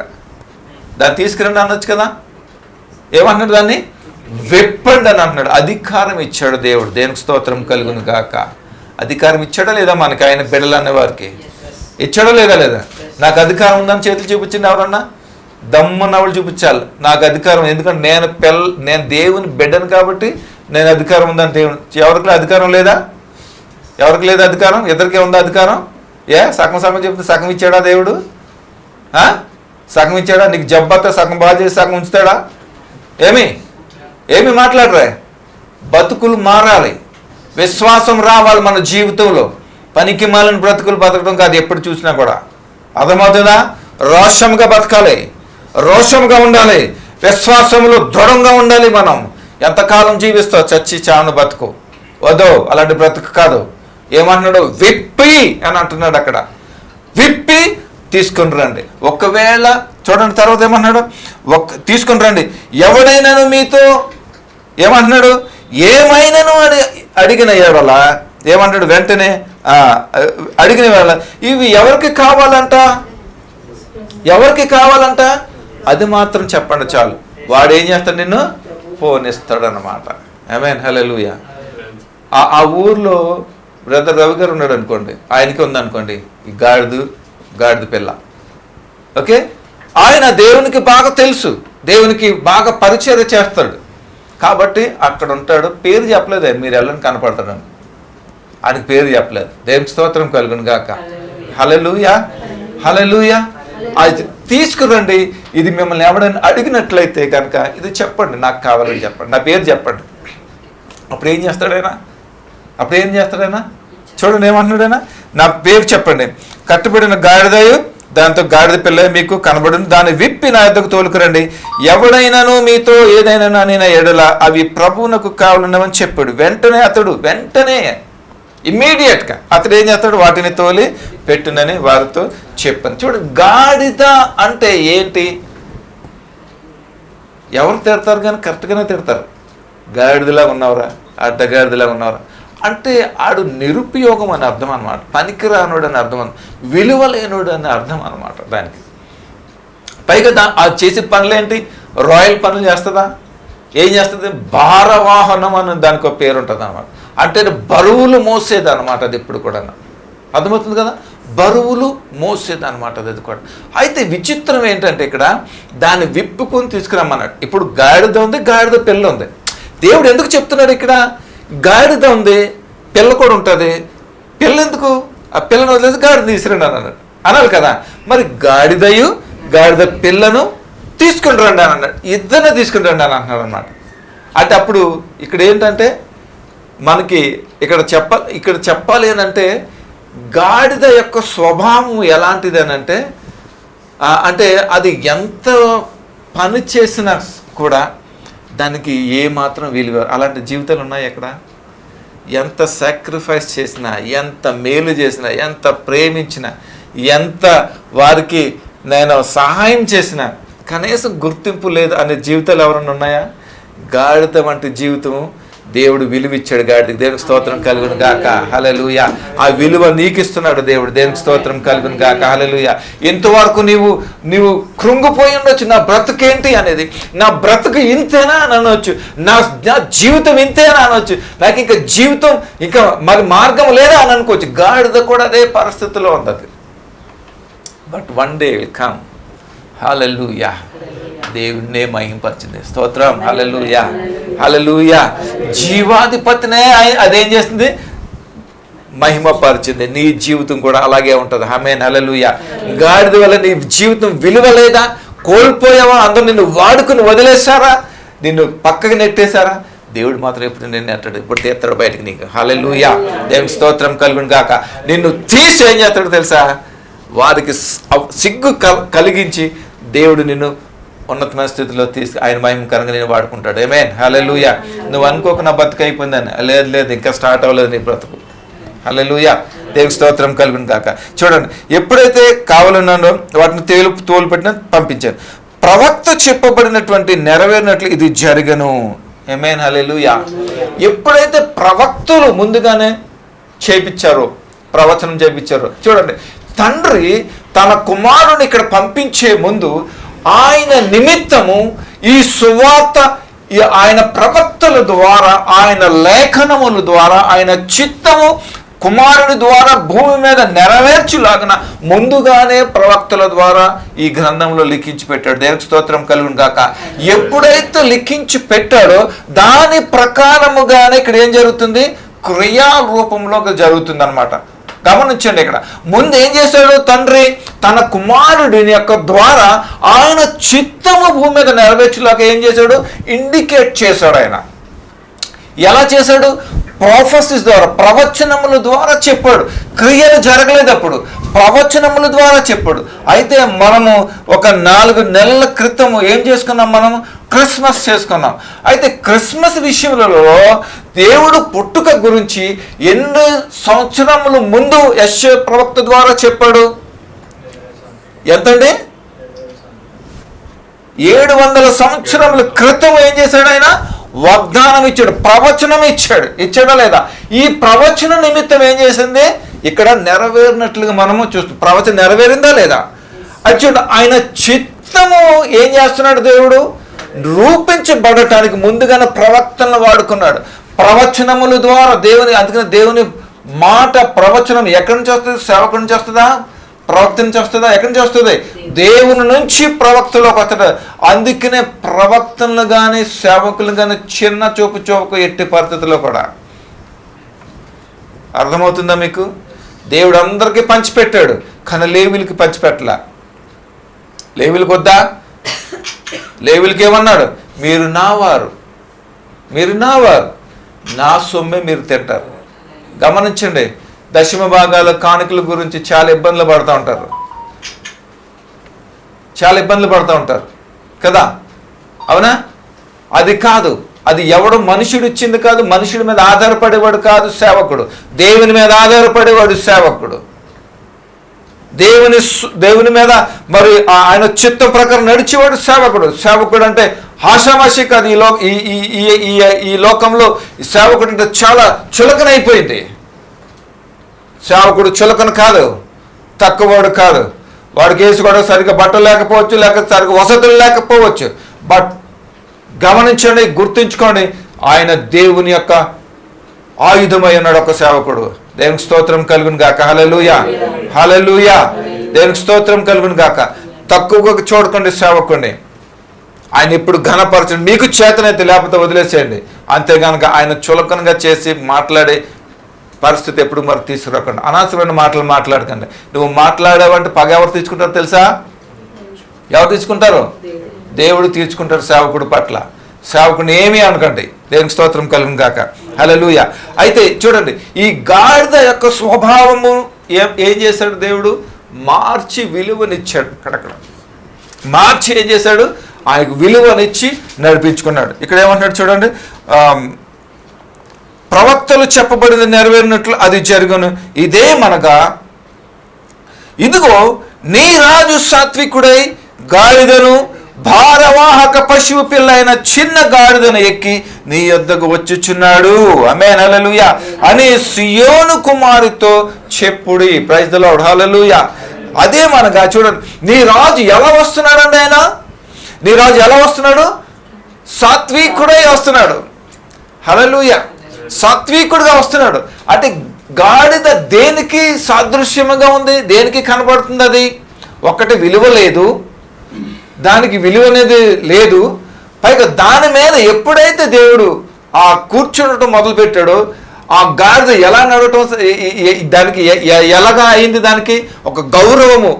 Speaker 1: దాన్ని తీసుకురండి అనొచ్చు కదా. ఏమంటున్నాడు? దాన్ని విప్పండి అని అంటున్నాడు. అధికారం ఇచ్చాడు దేవుడు. దేనికి స్తోత్రం కలుగును గాక. అధికారం ఇచ్చాడా లేదా మనకి? ఆయన బిడ్డలు అనే వారికి ఇచ్చాడో లేదా? నాకు అధికారం ఉందని చేతులు చూపించింది ఎవరన్నా? దమ్మున్నవాళ్ళు చూపించాలి నాకు అధికారం. ఎందుకంటే నేను దేవుని బిడ్డను కాబట్టి నేను అధికారం ఉందని దేవుని. ఎవరికి అధికారం లేదా? ఎవరికి లేదా అధికారం? ఇద్దరికే ఉందా అధికారం? సగం చెప్తే సగం ఇచ్చాడా దేవుడు? సగం ఇచ్చాడా? నీకు జబ్బతో సగం బాగా చేసి సగం ఉంచుతాడా? ఏమి మాట్లాడరా? బతుకులు మారాలి, విశ్వాసం రావాలి మన జీవితంలో. పనికి మాలిన బ్రతుకులు బతకడం కాదు ఎప్పుడు చూసినా కూడా. అర్థమవుతుందా? రోషంగా బతకాలి, రోషంగా ఉండాలి, విశ్వాసంలో దృఢంగా ఉండాలి. మనం ఎంతకాలం జీవిస్తావు? చచ్చి చావును బతుకు వద్దు, అలాంటి బ్రతుకు కాదు. ఏమంటున్నాడు? విప్పి అని అంటున్నాడు. అక్కడ విప్పి తీసుకుని రండి. ఒకవేళ చూడండి తర్వాత ఏమంటున్నాడు? తీసుకుని రండి. ఎవడైనాను మీతో ఏమంటున్నాడు? ఏమైనాను అడిగిన ఎడల ఏమంటాడు? వెంటనే అడిగిన వేళ ఇవి ఎవరికి కావాలంట? ఎవరికి కావాలంట? అది మాత్రం చెప్పండి చాలు. వాడు ఏం చేస్తాడు? నిన్ను పోనిస్తాడు అన్నమాట. ఆమేన్, హల్లెలూయా. ఆ ఊర్లో బ్రదర్ రవి గారు ఉన్నాడు అనుకోండి, ఆయనకి ఉందనుకోండి ఈ గాడిద పిల్ల. ఓకే, ఆయన దేవునికి బాగా తెలుసు, దేవునికి బాగా పరిచయం చేస్తాడు కాబట్టి అక్కడ ఉంటాడు. పేరు చెప్పలేదు, మీరు వెళ్ళని కనపడతాడని, ఆయనకి పేరు చెప్పలేదు. దేవునికి స్తోత్రం కలుగును గాక. హల్లెలూయా, హల్లెలూయా. అది తీసుకురండి. ఇది మిమ్మల్ని ఎవడైనా అడిగినట్లయితే కనుక ఇది చెప్పండి, నాకు కావాలని చెప్పండి, నా పేరు చెప్పండి. అప్పుడు ఏం చేస్తాడైనా? చూడండి ఏమంటున్నాడైనా, నా పేరు చెప్పండి, కట్టుబడిన గాడిదయు దాంతో గాడిద పిల్ల మీకు కనబడును, దాన్ని విప్పి నా యొద్దకు తోలుకురండి. ఎవడైనాను మీతో ఏదైనా నేను ఎడల అవి ప్రభువునకు కావాలన్నవని చెప్పాడు. వెంటనే ఇమ్మీడియట్గా అతడు ఏం చేస్తాడు? వాటిని తోలి పెట్టునని వారితో చెప్పాను. చూడండి, గాడిద అంటే ఏంటి? ఎవరు తిడతారు కానీ కరెక్ట్గానే తిడతారు. గాడిదలా ఉన్నవరా, అడ్డగాడిదలా ఉన్నవరా అంటే ఆడు నిరుపయోగం అని అర్థం అనమాట, పనికిరానుడు అని అర్థం, విలువలేనుడు అని అర్థం అనమాట దానికి. పైగా అది చేసే పనులేంటి? రాయల్ పనులు చేస్తుందా? ఏం చేస్తుంది? భారవాహనం అని దానికి ఒక పేరు ఉంటుంది అనమాట. అంటే బరువులు మోసేది అనమాట అది. ఎప్పుడు కూడా అర్థమవుతుంది కదా, బరువులు మోసేది అనమాట అది కూడా. అయితే విచిత్రం ఏంటంటే ఇక్కడ దాన్ని విప్పుకొని తీసుకురమ్మన్నాడు. ఇప్పుడు గాడిద ఉంది, గాడిద పిల్ల ఉంది. దేవుడు ఎందుకు చెప్తున్నాడు ఇక్కడ? గాడిద ఉంది, పిల్ల కూడా ఉంటుంది. పిల్ల ఎందుకు? ఆ పిల్లను వదిలేసి గాడిద తీసుకురండి అన్నాడు, అనాలి కదా. మరి గాడిద పిల్లను తీసుకుని రండి అని అన్నాడు. ఇద్దరిని తీసుకుని రండి అని అంటున్నాడు అనమాట. అంటే అప్పుడు ఇక్కడ ఏంటంటే మనకి ఇక్కడ చెప్పాలి అని అంటే గాడిద యొక్క స్వభావం ఎలాంటిది అని అంటే అది ఎంత పని చేసినా కూడా దానికి ఏమాత్రం విలువ. అలాంటి జీవితాలు ఉన్నాయి ఎక్కడ? ఎంత సాక్రిఫైస్ చేసినా, ఎంత మేలు చేసినా, ఎంత ప్రేమించినా, ఎంత వారికి నేను సహాయం చేసినా కనీసం గుర్తింపు లేదు అనే జీవితాలు ఎవరన్నా ఉన్నాయా? గాడిద వంటి జీవితం దేవుడు విలువ ఇచ్చాడు గాడిదకి. దేవునికి స్తోత్రం కలుగును గాక. హల్లెలూయా. ఆ విలువ నీకు ఇస్తున్నాడు దేవుడు. దేవునికి స్తోత్రం కలుగును గాక. హల్లెలూయా. ఇంతవరకు నీవు కృంగిపోయి ఉండొచ్చు, నా బ్రతుకేంటి అనేది, నా బ్రతుకు ఇంతేనా అని అనొచ్చు, నా జీవితం ఇంతేనా అనొచ్చు, నాకు ఇంకా జీవితం ఇంకా మరి మార్గం లేదా అని అనుకోవచ్చు. గాడిద కూడా అదే పరిస్థితిలో ఉంది. But one day will come. Hallelujah. దేవుడినే మహింపరిచింది. స్తోత్రం. హల్లెలూయా, హల్లెలూయా. జీవాధిపతినే అదేం చేస్తుంది? మహిమపరిచింది. నీ జీవితం కూడా అలాగే ఉంటుంది. ఆమేన్, హల్లెలూయా. గాడిద వల్ల నీ జీవితం విలువ లేదా? కోల్పోయావా? అందరూ నిన్ను వాడుకుని వదిలేశారా? నిన్ను పక్కకి నెట్టేశారా? దేవుడు మాత్రం ఎప్పుడు నిన్ను నెట్టాడు, ఇప్పుడు తీస్తాడు బయటకు నీకు. హల్లెలూయా. దేవునికి స్తోత్రం కలుగును గాక. నిన్ను తీసి ఏం చేస్తాడు తెలుసా? వారికి సిగ్గు కలిగించి దేవుడు నిన్ను ఉన్నతమైన స్థితిలో ఆయన మహిమకరంగా నేను వాడుకుంటాడు. ఆమేన్, హల్లెలూయా. నువ్వు అనుకోక నా బతుకు అయిపోయిందని, లేదు ఇంకా స్టార్ట్ అవ్వలేదు నీ బ్రతుకు. హల్లెలూయా. దేవునికి స్తోత్రం కలుగును గాక. చూడండి, ఎప్పుడైతే కావాలన్నాడో వాటిని తోలుపెట్టిన పంపించాను. ప్రవక్త చెప్పబడినటువంటి నెరవేరినట్లు ఇది జరగను. ఆమేన్, హల్లెలూయా. ఎప్పుడైతే ప్రవక్తలు ముందుగానే చేపించారో, ప్రవచనం చేపించారో, చూడండి, తండ్రి తన కుమారుని ఇక్కడ పంపించే ముందు ఆయన నిమిత్తము ఈ సువార్త ఆయన ప్రవక్తల ద్వారా, ఆయన లేఖనముల ద్వారా, ఆయన చిత్తము కుమారుని ద్వారా భూమి మీద నెరవేర్చులాగన ముందుగానే ప్రవక్తల ద్వారా ఈ గ్రంథంలో లిఖించి పెట్టాడు. దేవునికి స్తోత్రం కలుగును గాక. ఎప్పుడైతే లిఖించి పెట్టాడో దాని ప్రకారముగానే ఇక్కడ ఏం జరుగుతుంది? క్రియా రూపంలో జరుగుతుంది అనమాట. గమనించండి, ఇక్కడ ముందు ఏం చేశాడు తండ్రి? తన కుమారుడిని యొక్క ద్వారా ఆయన చిత్తము భూమి మీద నెరవేర్చులాగా ఏం చేశాడు? ఇండికేట్ చేశాడు. ఆయన ఎలా చేశాడు? ప్రొఫెసీస్ ద్వారా, ప్రవచనముల ద్వారా చెప్పాడు. క్రియలు జరగలేదు, అప్పుడు ప్రవచనముల ద్వారా చెప్పాడు. అయితే మనము ఒక 4 నెలల క్రితము ఏం చేసుకున్నాం? మనము క్రిస్మస్ చేసుకున్నాం. అయితే క్రిస్మస్ విషయంలో దేవుడు పుట్టుక గురించి ఎన్ని సంవత్సరముల ముందు యెషయా ప్రవక్త ద్వారా చెప్పాడు? ఎంతండి? 700 సంవత్సరముల క్రితం ఏం చేశాడు? ఆయన వాగ్దానం ఇచ్చాడు, ప్రవచనం ఇచ్చాడా లేదా? ఈ ప్రవచన నిమిత్తం ఏం చేసింది? ఇక్కడ నెరవేరినట్లుగా మనము చూస్తాం. ప్రవచనం నెరవేరిందా లేదా? అది చూడండి, ఆయన చిత్తము ఏం చేస్తున్నాడు? దేవుడు రూపించబడటానికి ముందుగానే ప్రవక్తలను వాడుకున్నాడు. ప్రవచనముల ద్వారా అందుకని దేవుని మాట ప్రవచనం ఎక్కడి నుంచి వస్తుంది? సేవకుడి నుంచి వస్తుందా? ప్రవక్త నుంచి వస్తుందా? ఎక్కడి నుంచి వస్తుంది? దేవుని నుంచి ప్రవక్తలోకి వస్తాడు. అందుకనే ప్రవక్తలు కానీ సేవకులు కానీ చిన్న చూపు ఎట్టి పరిస్థితుల్లో కూడా. అర్థమవుతుందా మీకు? దేవుడు అందరికీ పంచిపెట్టాడు, కానీ లేవీలకి పంచిపెట్టలా. లేవీలకు వద్దా? లేవీలకి ఏమన్నాడు? మీరు నావారు, నా సొమ్మే మీరు తింటారు. గమనించండి, దశమ భాగాల కానుకల గురించి చాలా ఇబ్బందులు పడుతూ ఉంటారు కదా, అవునా? అది కాదు, అది ఎవడు మనుషుడు ఇచ్చింది కాదు, మనుషుడి మీద ఆధారపడేవాడు కాదు సేవకుడు, దేవుని మీద ఆధారపడేవాడు సేవకుడు. దేవుని మీద మరి ఆయన చిత్త ప్రకారం నడిచేవాడు సేవకుడు అంటే ఆషామాషి కాదు. ఈ లోకంలో సేవకుడు అంటే చాలా చులకనైపోయింది. సేవకుడు చులకన కాదు, తక్కువవాడు కాదు. వాడికి వేసుకోవడం సరిగ్గా బట్టలు లేకపోవచ్చు, లేక సరిగ్గా వసతులు లేకపోవచ్చు. బట్ గమనించండి, గుర్తుంచుకోండి, ఆయన దేవుని యొక్క ఆయుధమై ఉన్నాడు ఒక సేవకుడు. దేవునికి స్తోత్రం కలుగును గాక. హల్లెలూయా, హల్లెలూయా. దేవునికి స్తోత్రం కలుగును గాక. తక్కువగా చూడకండి సేవకుడిని. ఆయన ఇప్పుడు ఘనపరచండి, మీకు చేతనైతే, లేకపోతే వదిలేసేయండి. అంతేగానక ఆయన చులకనగా చేసి మాట్లాడే పరిస్థితి ఎప్పుడు మరి తీసుకురాకండి. అనవసరమైన మాటలు మాట్లాడకండి. నువ్వు మాట్లాడావంటే పగ ఎవరు తీసుకుంటారో తెలుసా? ఎవరు తీసుకుంటారు? దేవుడు తీర్చుకుంటారు సేవకుడు పట్ల. సేవకుడిని ఏమీ అనకండి. దేవునికి స్తోత్రం కలుగును గాక. హల్లెలూయా. అయితే చూడండి, ఈ గాడిద యొక్క స్వభావము ఏం చేశాడు? దేవుడు మార్చి విలువనిచ్చాడు. అక్కడక్కడ మార్చి ఏం చేశాడు? ఆయనకు విలువనిచ్చి నడిపించుకున్నాడు. ఇక్కడ ఏమంటున్నాడు చూడండి, ప్రవక్తలు చెప్పబడింది నెరవేరినట్లు అది జరుగును. ఇదేమనగా, ఇదిగో నీ రాజు సాత్వికుడై గాడిదను భారవాహక పశువు పిల్ల అయిన చిన్న గాడిదను ఎక్కి నీ యొద్దకు వచ్చుచున్నాడు. ఆమేన్, హల్లెలూయా అని సియోను కుమారుతో చెప్పుడి. ప్రైజ్ ది లార్డ్, హల్లెలూయా. అదేమనగా చూడండి, నీ రాజు ఎలా వస్తున్నాడండి? నీ రాజు ఎలా వస్తున్నాడు? సాత్వికుడై వస్తున్నాడు. హల్లెలూయా, సాత్వికుడుగా వస్తున్నాడు. అంటే గాడిద దేనికి సాదృశ్యముగా ఉంది? దేనికి కనబడుతుంది? అది ఒక్కటి విలువ లేదు, దానికి విలువ అనేది లేదు. పైగా దాని మీద ఎప్పుడైతే దేవుడు ఆ కూర్చునటం మొదలుపెట్టాడో, ఆ గాడిద ఎలా నడవటం, దానికి ఎలాగా అయింది? దానికి ఒక గౌరవము,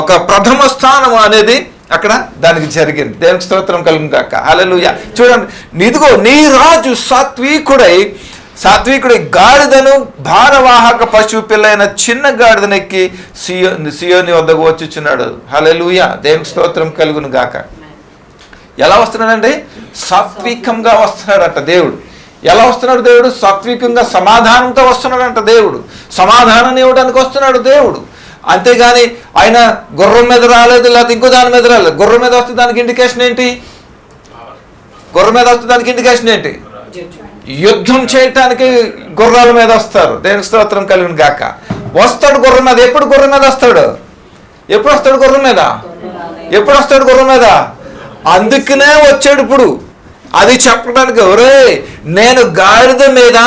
Speaker 1: ఒక ప్రథమ స్థానం అనేది అక్కడ దానికి జరిగింది. దేవునికి స్తోత్రం కలుగును గాక. హల్లెలూయా. చూడండి, ఇదిగో నీ రాజు సాత్వికుడై గాడిదను భారవాహక పశువు పిల్లైన చిన్న గాడిదనెక్కి సియోని వద్దకు వచ్చుచున్నాడు. హల్లెలూయా. దేవునికి స్తోత్రం కలుగును గాక. ఎలా వస్తున్నాడండి? సాత్వికంగా వస్తున్నాడట దేవుడు. ఎలా వస్తున్నాడు దేవుడు? సాత్వికంగా, సమాధానంతో వస్తున్నాడంట దేవుడు. సమాధానాన్ని ఇవ్వడానికి వస్తున్నాడు దేవుడు. అంతేగాని ఆయన గుర్రం మీద రాలేదు, లేకపోతే ఇంకో దాని మీద రాలేదు. గుర్రం మీద వస్తే దానికి ఇండికేషన్ ఏంటి? యుద్ధం చేయటానికి గుర్రాల మీద వస్తారు. దేనికి స్తోత్రం కలుగును గాక. వస్తాడు గుర్రం మీద. ఎప్పుడు గుర్రం మీద వస్తాడు? ఎప్పుడు వస్తాడు గుర్రం మీద? అందుకనే వచ్చాడు ఇప్పుడు. అది చెప్పడానికి, ఒరే నేను గాడిద మీద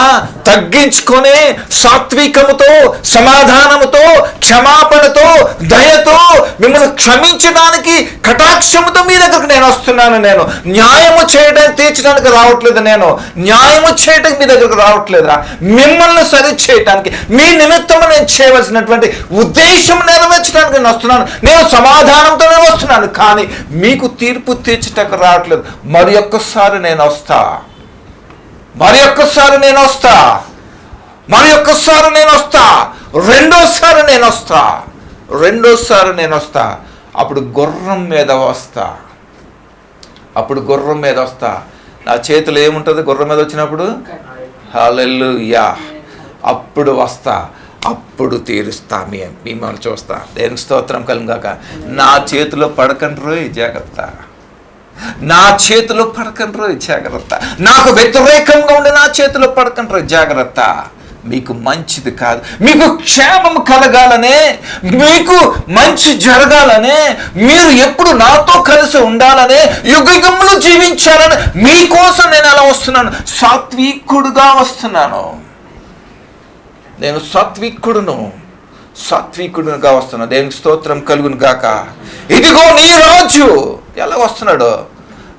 Speaker 1: తగ్గించుకొని సాత్వికముతో, సమాధానముతో, క్షమాపణతో, దయతో మిమ్మల్ని క్షమించడానికి, కటాక్షముతో మీ దగ్గరకు నేను వస్తున్నాను. నేను న్యాయము చేయడానికి, తీర్చడానికి రావట్లేదు. నేను న్యాయము చేయడానికి మీ దగ్గరకు రావట్లేదురా, మిమ్మల్ని సరి చేయటానికి, మీ నిమిత్తము నేను చేయవలసినటువంటి ఉద్దేశం నెరవేర్చడానికి నేను వస్తున్నాను. నేను సమాధానంతోనే వస్తున్నాను, కానీ మీకు తీర్పు తీర్చడానికి రావట్లేదు. మరి ఒక్కసారి నేను వస్తా, రెండోసారి నేను వస్తా. అప్పుడు గుర్రం మీద వస్తా. నా చేతిలో ఏముంటుంది గుర్రం మీద వచ్చినప్పుడు? హల్లెలూయా. అప్పుడు వస్తా, అప్పుడు తీరుస్తా, మిమ్మల్ని చూస్తా. దేవునికి స్తోత్రం కలుగును గాక. నా చేతిలో పడకండి రోయ్, జాగ్రత్త. నాకు వ్యతిరేకంగా ఉండి నా చేతిలో పడకండి రోయ్, జాగ్రత్త. మీకు మంచిది కాదు. మీకు క్షేమం కలగాలనే, మీకు మంచి జరగాలనే, మీరు ఎప్పుడు నాతో కలిసి ఉండాలనే, యుగయుగములు జీవించాలని మీకోసం నేను ఎలా వస్తున్నాను? సాత్వికుడుగా వస్తున్నాను. నేను సాత్వికుడుగా వస్తున్నాను. దేవునికి స్తోత్రం కలుగును గాక. ఇదిగో నీ రాజు ఎలా వస్తున్నాడు?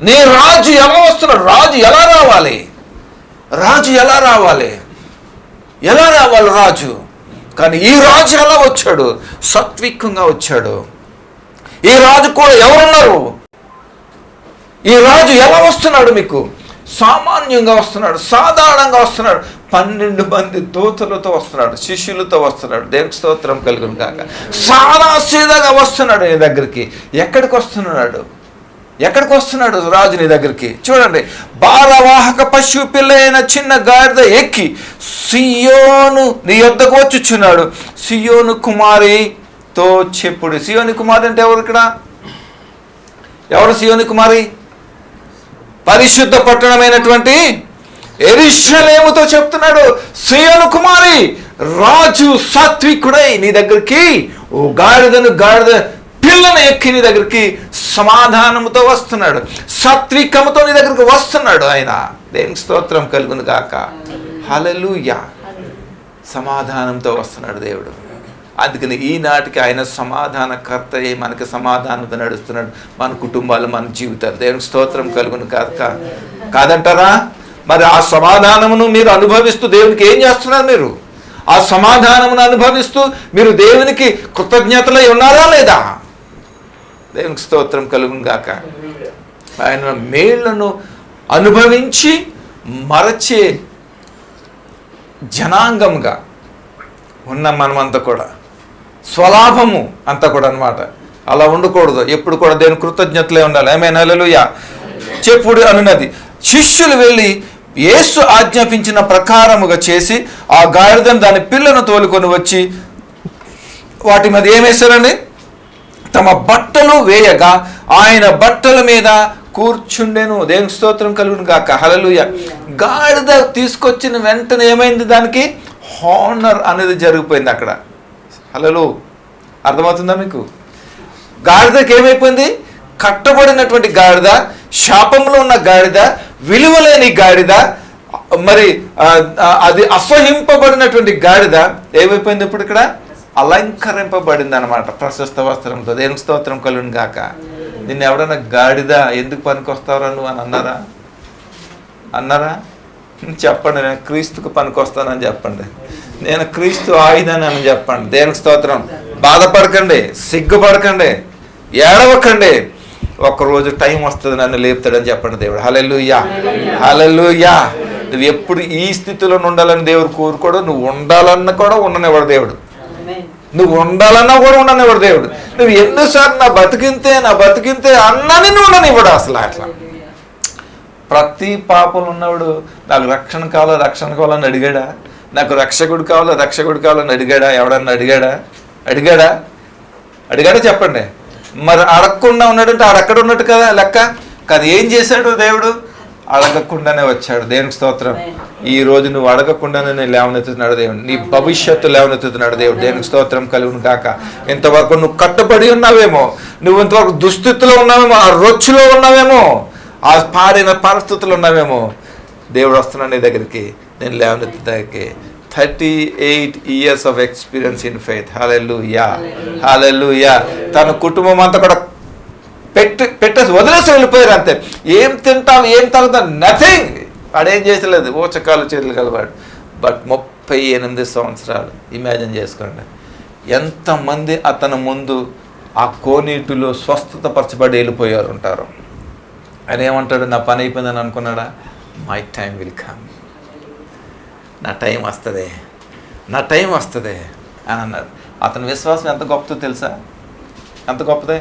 Speaker 1: నీ రాజు ఎలా వస్తున్నాడు? రాజు ఎలా రావాలి? ఎలా రావాలి రాజు? కానీ ఈ రాజు ఎలా వచ్చాడు? సాత్వికంగా వచ్చాడు. ఈ రాజు కూడా ఎవరున్నారు? ఈ రాజు ఎలా వస్తున్నాడు? మీకు సామాన్యంగా వస్తున్నాడు, సాధారణంగా వస్తున్నాడు. 12 మంది దూతలతో వస్తున్నాడు, శిష్యులతో వస్తున్నాడు. దేవునికి స్తోత్రం కలుగును కాక. సాదాసీదాగా వస్తున్నాడు నీ దగ్గరికి. ఎక్కడికి వస్తున్నాడు రాజు నీ దగ్గరికి? చూడండి, భారవాహక పశువు పిల్ల అయిన చిన్న గాడిద ఎక్కి సియోను నీ యొద్దకు వచ్చుచున్నాడు. సియోను కుమారితో చెప్పుడు. సియోని కుమారి అంటే ఎవరు? ఇక్కడ ఎవరు సియోని కుమారి? పరిశుద్ధ పట్టణమైనటువంటి యెరూషలేముతో చెప్తున్నాడు. సియోను కుమారి, రాజు సాత్వికుడై నీ దగ్గరికి, ఓ గాడిద పిల్లను ఎక్కి నీ దగ్గరికి సమాధానముతో వస్తున్నాడు, సాత్వికముతో నీ దగ్గరికి వస్తున్నాడు ఆయన. దేవునికి స్తోత్రం కలుగును గాక. హల్లెలూయా. సమాధానంతో వస్తున్నాడు దేవుడు. అందుకని ఈనాటికి ఆయన సమాధానకర్త అయ్యి మనకి సమాధానంతో నడుస్తున్నాడు. మన కుటుంబాలు, మన జీవితాలు. దేవునికి స్తోత్రం కలుగును కాక. కాదంటారా? మరి ఆ సమాధానమును మీరు అనుభవిస్తూ దేవునికి ఏం చేస్తున్నారు? మీరు ఆ సమాధానమును అనుభవిస్తూ మీరు దేవునికి కృతజ్ఞతలై ఉన్నారా లేదా? దేవునికి స్తోత్రం కలుగును గాక. ఆయన మేళ్లను అనుభవించి మరచే జనాంగంగా ఉన్న మనమంతా కూడా, స్వలాభము అంతా కూడా అన్నమాట. అలా ఉండకూడదు. ఎప్పుడు కూడా దేవుని కృతజ్ఞతలే ఉండాలి. ఆమేన్. హల్లెలూయా. చెప్పుడు అనున్నది. శిష్యులు వెళ్ళి యేసు ఆజ్ఞాపించిన ప్రకారముగా చేసి ఆ గాడిదను దాని పిల్లను తోలుకొని వచ్చి వాటి మీద ఏమేశారండి? తమ బట్టలు వేయగా ఆయన బట్టల మీద కూర్చుండెను. దేవునికి స్తోత్రం కలుగును గాక. హల్లెలూయా. గాడిద తీసుకొచ్చిన వెంటనే ఏమైంది? దానికి హానర్ అనేది జరిగిపోయింది అక్కడ. హల్లెలూయా. అర్థమవుతుందా మీకు? గాడిదకి ఏమైపోయింది? కట్టబడినటువంటి గాడిద, శాపంలో ఉన్న గాడిద, విలువలేని గాడిద, మరి అది అసహింపబడినటువంటి గాడిద ఏమైపోయింది? ఇప్పుడు ఇక్కడ అలంకరింపబడింది అనమాట ప్రశస్త వస్త్రంతో. దేవునికి స్తోత్రం కలుగును గాక. నిన్ను ఎవడన్నా గాడిద ఎందుకు పనికొస్తావురా నువ్వు అని అన్నారా? చెప్పండి. నేను క్రీస్తుకు పనికొస్తానని చెప్పండి. నేను క్రీస్తు ఆయుధాన్ని అని చెప్పండి. దేవునికి స్తోత్రం. బాధపడకండి, సిగ్గుపడకండి, ఏడవకండి. ఒకరోజు టైం వస్తుంది, నన్ను లేపుతాడని చెప్పండి దేవుడు. హల్లెలూయా. హల్లెలూయా. నువ్వు ఎప్పుడు ఈ స్థితిలో ఉండాలని దేవుడు కోరుకోడు. నువ్వు ఉండాలన్నా కూడా ఉండనివ్వడు దేవుడు. నువ్వు ఉండాలన్నా కూడా ఉండనివ్వడు దేవుడు. నువ్వు ఎన్నిసార్లు నా బతికింతే అన్నా నిన్ను ఉండనివ్వడు అసలు. అట్లా ప్రతి పాపలు ఉన్నవాడు నాకు రక్షణ కావాలని అడిగాడా? నాకు రక్షకుడు కావాలని అడిగాడా? ఎవడన్నా అడిగాడా చెప్పండి. మరి అడగకుండా ఉన్నాడంటే ఆడక్కడ ఉన్నట్టు కదా లెక్క. కానీ ఏం చేశాడు దేవుడు? అడగకుండానే వచ్చాడు. దేవునికి స్తోత్రం. ఈ రోజు నువ్వు అడగకుండానే నేను లేవనెత్తుతున్నాడు దేవుడు. నీ భవిష్యత్తు లేవనెత్తుతున్నాడు దేవుడు. దేవునికి స్తోత్రం కలుగును గాక. ఇంతవరకు నువ్వు కట్టుబడి ఉన్నావేమో, నువ్వు ఇంతవరకు దుస్థితిలో ఉన్నావేమో, ఆ రొచ్చులో ఉన్నావేమో, ఆ పాడిన పరిస్థితులు ఉన్నావేమో. దేవుడు వస్తున్నాడు నీ దగ్గరికి, నేను లేవనెత్తుతాకి. 38 years of experience in faith. హల్లెలూయా. హల్లెలూయా. తన కుటుంబం అంతా కూడా పెట్టేసి వదిలేసి వెళ్ళిపోయారు అంతే. ఏం తింటాం, ఏం తాగుతాం, నథింగ్. వాడేం చేసలేదు, ఓచకాలు చేతులు కలవాడు. బట్ 38 సంవత్సరాలు ఇమాజిన్ చేసుకోండి. ఎంతమంది అతని ముందు ఆ కోనీటిలో స్వస్థత పరచబడి వెళ్ళిపోయారు ఉంటారు. ఆయన ఏమంటాడు? నా పని అయిపోయిందని అనుకున్నాడా? My time will come. నా టైం వస్తుంది అని అన్నాడు. అతని విశ్వాసం ఎంత గొప్పదో తెలుసా? ఎంత గొప్పదో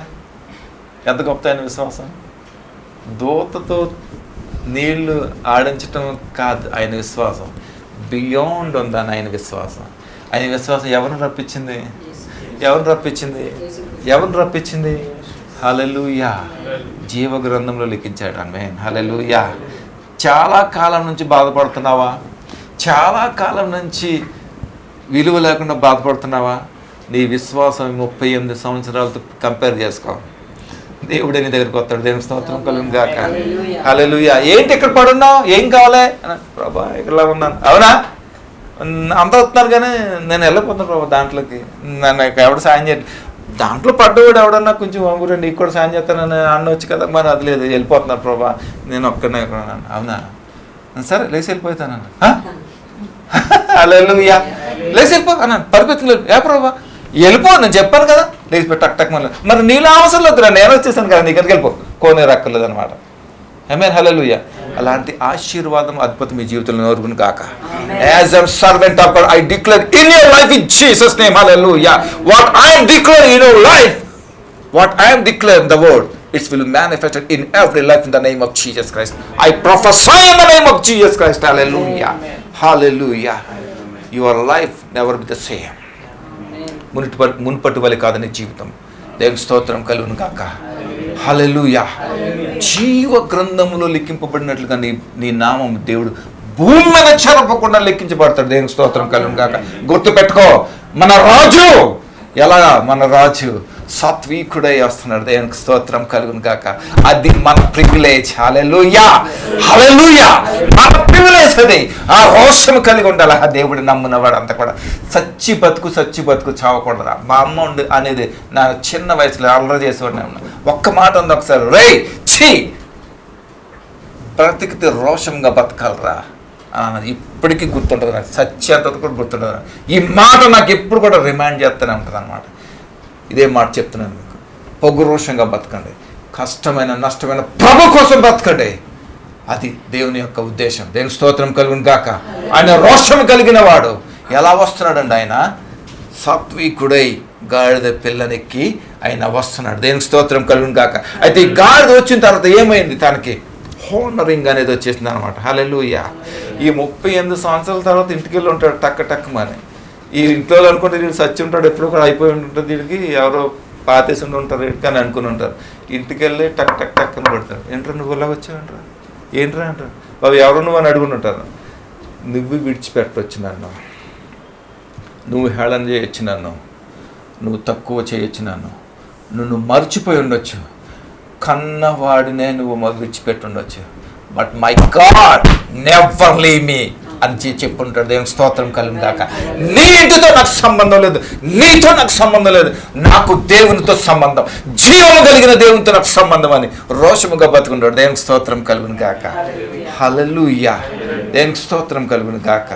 Speaker 1: ఆయన విశ్వాసం. దూతతో నీళ్లు ఆడించటం కాదు ఆయన విశ్వాసం, బియాండ్ ఉందని ఆయన విశ్వాసం. ఆయన విశ్వాసం ఎవరిని రప్పించింది? హల్లెలూయా. జీవ గ్రంథంలో లిఖించాడు. ఆమేన్. హల్లెలూయా. చాలా కాలం నుంచి బాధపడుతున్నావా? చాలా కాలం నుంచి విలువ లేకుండా బాధపడుతున్నావా? నీ విశ్వాసం 38 సంవత్సరాలతో కంపేర్ చేసుకో. దేవుడే నీ దగ్గరికి వస్తాడు. దేవుని స్తోత్రం కలుగును గాక. హల్లెలూయా. ఏంటి ఇక్కడ పడున్నావు? ఏం కావాలి? ప్రభా ఇక్కడ ఉన్నాను. అవునా? అంత వస్తున్నారు కానీ నేను వెళ్ళిపోతున్నాను ప్రభా దాంట్లోకి. నన్ను ఎవడు సాయం చేయండి. దాంట్లో పడ్డవాడు ఎవడన్నా కొంచెం వంగురు నీకు కూడా సాయం చేస్తానని అన్న వచ్చి కదా, మరి అది లేదు, వెళ్ళిపోతున్నారు ప్రభా నేను ఒక్కనే ఉన్నాను. అవునా? సరే లేచి వెళ్ళిపోతాను. హల్లెలూయా. లేచి వెళ్ళిపో అన్నాను. పరిపెత్తులు ఏ ప్రభా వెళ్ళిపో, నేను చెప్పాను కదా. లేచి టక్ టక్ మరి నీళ్ళు అవసరం లేదు, నేను వచ్చేసాను కదా, నీ దగ్గరికి వెళ్ళిపో, కోనే రక్కర్లేదు అనమాట. ఆమేన్. హల్లెలూయా. అలాంటి ఆశీర్వాదం అద్భుతం మీ జీవితంలో నోరుకును కాక. As a servant of God, I declare in your life in Jesus' name. Hallelujah. What I am declaring in your life, what I am declaring the word, it will be manifested in every life in the name of Jesus Christ. I prophesy in the name of Jesus Christ. Hallelujah. Hallelujah. Your life never be the same. మున్పటి వలె కాదు నీ జీవితం. దేవుని స్తోత్రం కలుగును గాక. హల్లెలూయా. జీవ గ్రంథములో లిఖింపబడినట్లుగా నీ నామం దేవుడు భూమి మీద చెరపకుండా లెక్కించబడతాడు. దేవుని స్తోత్రం కలుగును గాక. గుర్తుపెట్టుకో, మన రాజు ఎలాగా? మన రాజు సాత్వికుడై వస్తున్నాడు. దేవునికి స్తోత్రం కలుగును గాక. అది మన ప్రివిలేజ్. హల్లెలూయా. హల్లెలూయా. మన ప్రివిలేజ్ అది. ఆ రోషం కలిగి ఉండాలి. ఆ దేవుడు నమ్మునవాడు అంతా కూడా సచ్చి బతుకు చావకూడదురా. మా అమ్మ ఉండి అనేది నా చిన్న వయసులో అల్లరి చేసేవాడిని. ఒక్క మాట ఉంది ఒకసారి, రే ఛీ బ్రతికితే రోషంగా బతకాలరా అన్నది ఇప్పటికీ గుర్తుంటుంది నాకు. సత్యంత కూడా గుర్తుంటుంది. ఈ మాట నాకు ఎప్పుడు కూడా రిమైండ్ చేస్తూనే ఉంటుంది అనమాట. ఇదే మాట చెప్తున్నాను మీకు. పొగ్గు రోషంగా బతకండి. కష్టమైన నష్టమైన ప్రభు కోసం బతకండి. అది దేవుని యొక్క ఉద్దేశం. దేవుని స్తోత్రం కలుగును గాక. ఆయన రోషం కలిగిన వాడు ఎలా వస్తున్నాడండి? ఆయన సాత్వికుడై గాడిద పిల్లనెక్కి ఆయన వస్తున్నాడు. దేవుని స్తోత్రం కలుగును గాక. అయితే ఈ గాడిద వచ్చిన తర్వాత ఏమైంది? తనకి హోనరింగ్ అనేది వచ్చేసింది అనమాట. హల్లెలూయా. ఈ 38 సంవత్సరాల తర్వాత ఇంటికి వెళ్ళి ఉంటాడు టక్కమని. ఈ ఇంట్లో అనుకుంటే వీడు సచ్చి ఉంటాడు, ఎప్పుడు కూడా అయిపోయి ఉంటుంది, వీడికి ఎవరో పాతేసి ఉంటారు కానీ అనుకుని ఉంటారు. ఇంటికి వెళ్ళి టక్ అని పడతాడు. ఏంట్రా నువ్వు ఇలా వచ్చావంట్రా? ఏంట్రా అంటారు. బాబు ఎవరు నువ్వు అని అడుగుని ఉంటారు. నువ్వు విడిచిపెట్టవచ్చు నన్ను, నువ్వు హేళన చేయొచ్చు నన్ను, నువ్వు తక్కువ చేయొచ్చు నన్ను, నువ్వు మర్చిపోయి ఉండొచ్చు, కన్నవాడినే నువ్వు విడిచిపెట్టి ఉండొచ్చు, but my God never leave me అని చెప్పుంటాడు. దేవుని స్తోత్రం కలుగును గాక. నీ ఇంటితో నాకు సంబంధం లేదు, నీతో నాకు సంబంధం లేదు, నాకు దేవునితో సంబంధం, జీవము కలిగిన దేవునితో నాకు సంబంధం అని రోషముగా బతుకుంటాడు. దేవునికి స్తోత్రం కలుగును గాక. హల్లెలూయా. దేవునికి స్తోత్రం కలుగును గాక.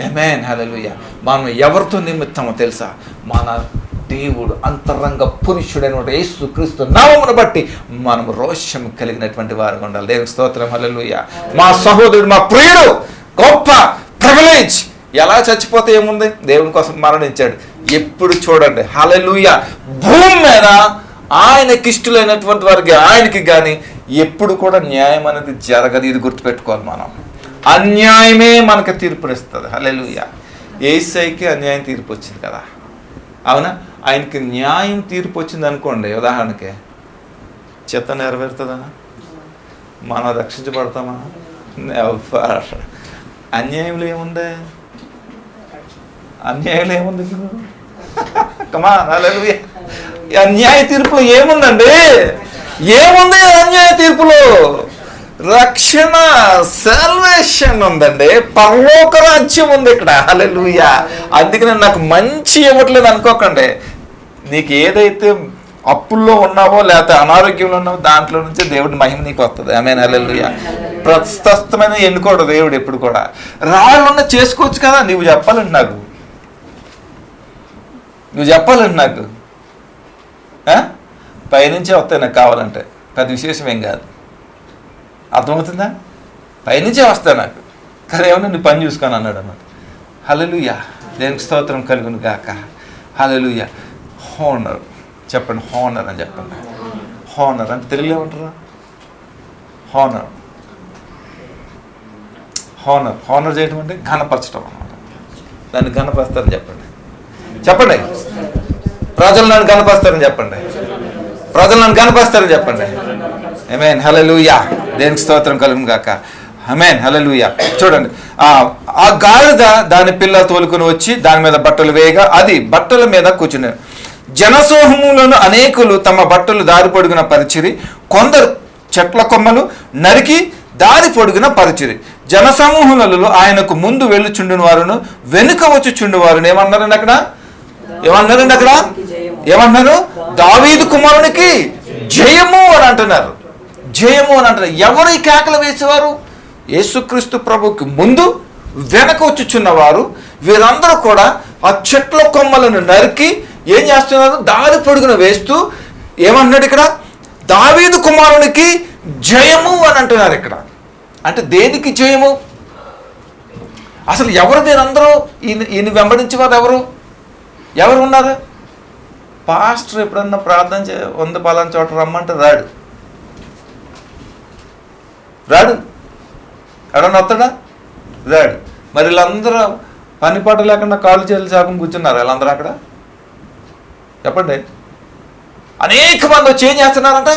Speaker 1: ఆమేన్. హల్లెలూయా. మనం ఎవరితో నిమిత్తమో తెలుసా? మన దేవుడు అంతరంగ పురుషుడైన యేసు క్రీస్తు నామమును బట్టి మనం రోషం కలిగినటువంటి వారు ఉండాలి. దేవునికి స్తోత్రం. హల్లెలూయా. మా సహోదరుడు, మా ప్రియుడు గొప్ప ప్రివిలేజ్. ఎలా చచ్చిపోతే ఏముంది? దేవుని కోసం మరణించాడు. ఎప్పుడు చూడండి. హల్లెలూయా. భూమి మీద ఆయనకి ఇష్టలైనటువంటి వారికి, ఆయనకి కానీ ఎప్పుడు కూడా న్యాయం అనేది జరగదు. ఇది గుర్తుపెట్టుకోవాలి మనం. అన్యాయమే మనకు తీర్పునిస్తుంది. హల్లెలూయా. యేసయ్యకి అన్యాయం తీర్పు వచ్చింది కదా, అవునా? ఆయనకి న్యాయం తీర్పు వచ్చింది అనుకోండి, ఉదాహరణకి చెత్త నెరవేరుతుందా? మనం రక్షించబడతామా? అన్యాయంలో ఏముంది? అన్యాయంలో ఏముంది? కమా హల్లెలూయా. అన్యాయ తీర్పులో ఏముందండి? ఏముంది అన్యాయ తీర్పులో? రక్షణ, సాల్వేషన్ ఉందండి. పరలోక రాజ్యం ఉంది ఇక్కడ. హల్లెలూయా. అందుకని నాకు మంచి ఇవ్వట్లేదు అనుకోకండి. నీకు ఏదైతే అప్పుల్లో ఉన్నావో లేకపోతే అనారోగ్యంలో ఉన్నావో దాంట్లో నుంచి దేవుడి మహిమ నీకు వస్తుంది. ఆమేన్. హల్లెలూయా. ప్రస్తుతమైన ఎన్నుకోడు దేవుడు ఎప్పుడు కూడా. రాళ్ళున్న చేసుకోవచ్చు కదా. నువ్వు చెప్పాలండి నాకు, నువ్వు చెప్పాలండి నాకు. పైనుంచే వస్తాయి నాకు కావాలంటే, పెద్ద విశేషం ఏం కాదు. అర్థమవుతుందా? పైనుంచే వస్తా నాకు, కానీ ఏమన్నా నువ్వు పని చూసుకొని అన్నాడు అన్నమాట. హల్లెలూయా. దేవునికి స్తోత్రం కలుగును గాక. హల్లెలూయా. హోనర్ చెప్పండి. హోనర్ అని చెప్పండి. హోనర్ అంటే తెలుగులో ఏమంటారు? హోనర్. హోనర్ హోనర్ చేయడం అంటే ఘనపరచడం అన్నమాట. దాన్ని ఘనపరుస్తారని చెప్పండి. చెప్పండి. ప్రజలు నన్ను ఘనపరుస్తారని చెప్పండి. ప్రజలు నన్ను ఘనపరుస్తారని చెప్పండి. ఆమేన్. హల్లెలూయా. దేవునికి స్తోత్రం కలుగును గాక. ఆమేన్, హల్లెలూయా. చూడండి, ఆ గాడిద దాని పిల్ల తోలుకొని వచ్చి దాని మీద బట్టలు వేయగా అది బట్టల మీద కూర్చుని జనసమూహములను అనేకులు తమ బట్టలు దారి పొడుగున పరిచిరి, కొందరు చెట్ల కొమ్మలు నరికి దారి పొడుగున పరిచిరి. జనసమూహములలో ఆయనకు ముందు వెళ్ళుచుండిన వారును వెనుక వచ్చుచుండి వారును ఏమన్నారండి అక్కడ? ఏమన్నారు? దావీదు కుమారునికి జయము అని అంటున్నారు. జయము అని అంటున్నారు. ఎవరు ఈ కేకలు వేసేవారు? యేసుక్రీస్తు ప్రభుకి ముందు వెనక వచ్చుచున్నవారు. వీరందరూ కూడా ఆ చెట్ల కొమ్మలను నరికి ఏం చేస్తున్నారు? దారి పొడుగున వేస్తూ ఏమంటున్నాడు ఇక్కడ? దావీదు కుమారునికి జయము అని అంటున్నారు ఇక్కడ. అంటే దేనికి జయము? అసలు ఎవరు వీరందరూ? ఈయన వెంబడించేవారు ఎవరు ఉన్నారు? పాస్టర్ ఎప్పుడన్నా ప్రార్థన వంద పలానా చోట రమ్మంటే రాడు. ఎవడన్నా వస్తాడా? రాడు. మరి వీళ్ళందరూ పని పాట లేకుండా కాళ్ళు చేతులు చాకుని కూర్చున్నారు. వీళ్ళందరూ అక్కడ చెప్పండి. అనేక మంది వచ్చి ఏం చేస్తున్నారంట?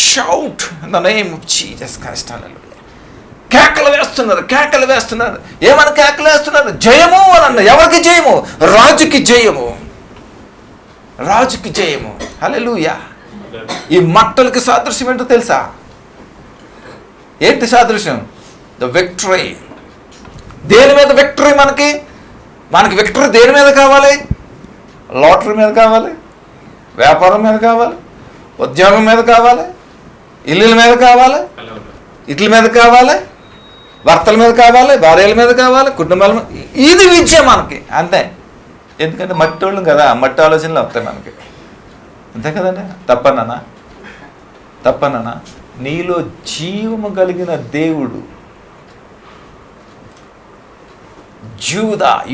Speaker 1: Shout in the name of Jesus Christ, hallelujah. కేకలు వేస్తున్నారు. ఏమని కేకలు వేస్తున్నారు? జయము అని అన్న. ఎవరికి జయము? రాజుకి జయము. హల్లెలూయా. ఈ మట్టలకి సాదృశ్యం ఏంటో తెలుసా? ఏంటి సాదృశ్యం? The victory. దేని మీద విక్టరీ? మనకి విక్టరీ దేని మీద కావాలి? లాటరీ మీద కావాలి, వ్యాపారం మీద కావాలి, ఉద్యోగం మీద కావాలి, ఇల్లుల మీద కావాలి, ఇట్ల మీద కావాలి, భర్తల మీద కావాలి, భార్యల మీద కావాలి, కుటుంబాల మీద. ఇది విజయం మనకి, అంతే. ఎందుకంటే మట్టి వాళ్ళం కదా, మట్టి ఆలోచనలు వస్తాయి మనకి, అంతే కదండి. తప్పనన్నా నీలో జీవము కలిగిన దేవుడు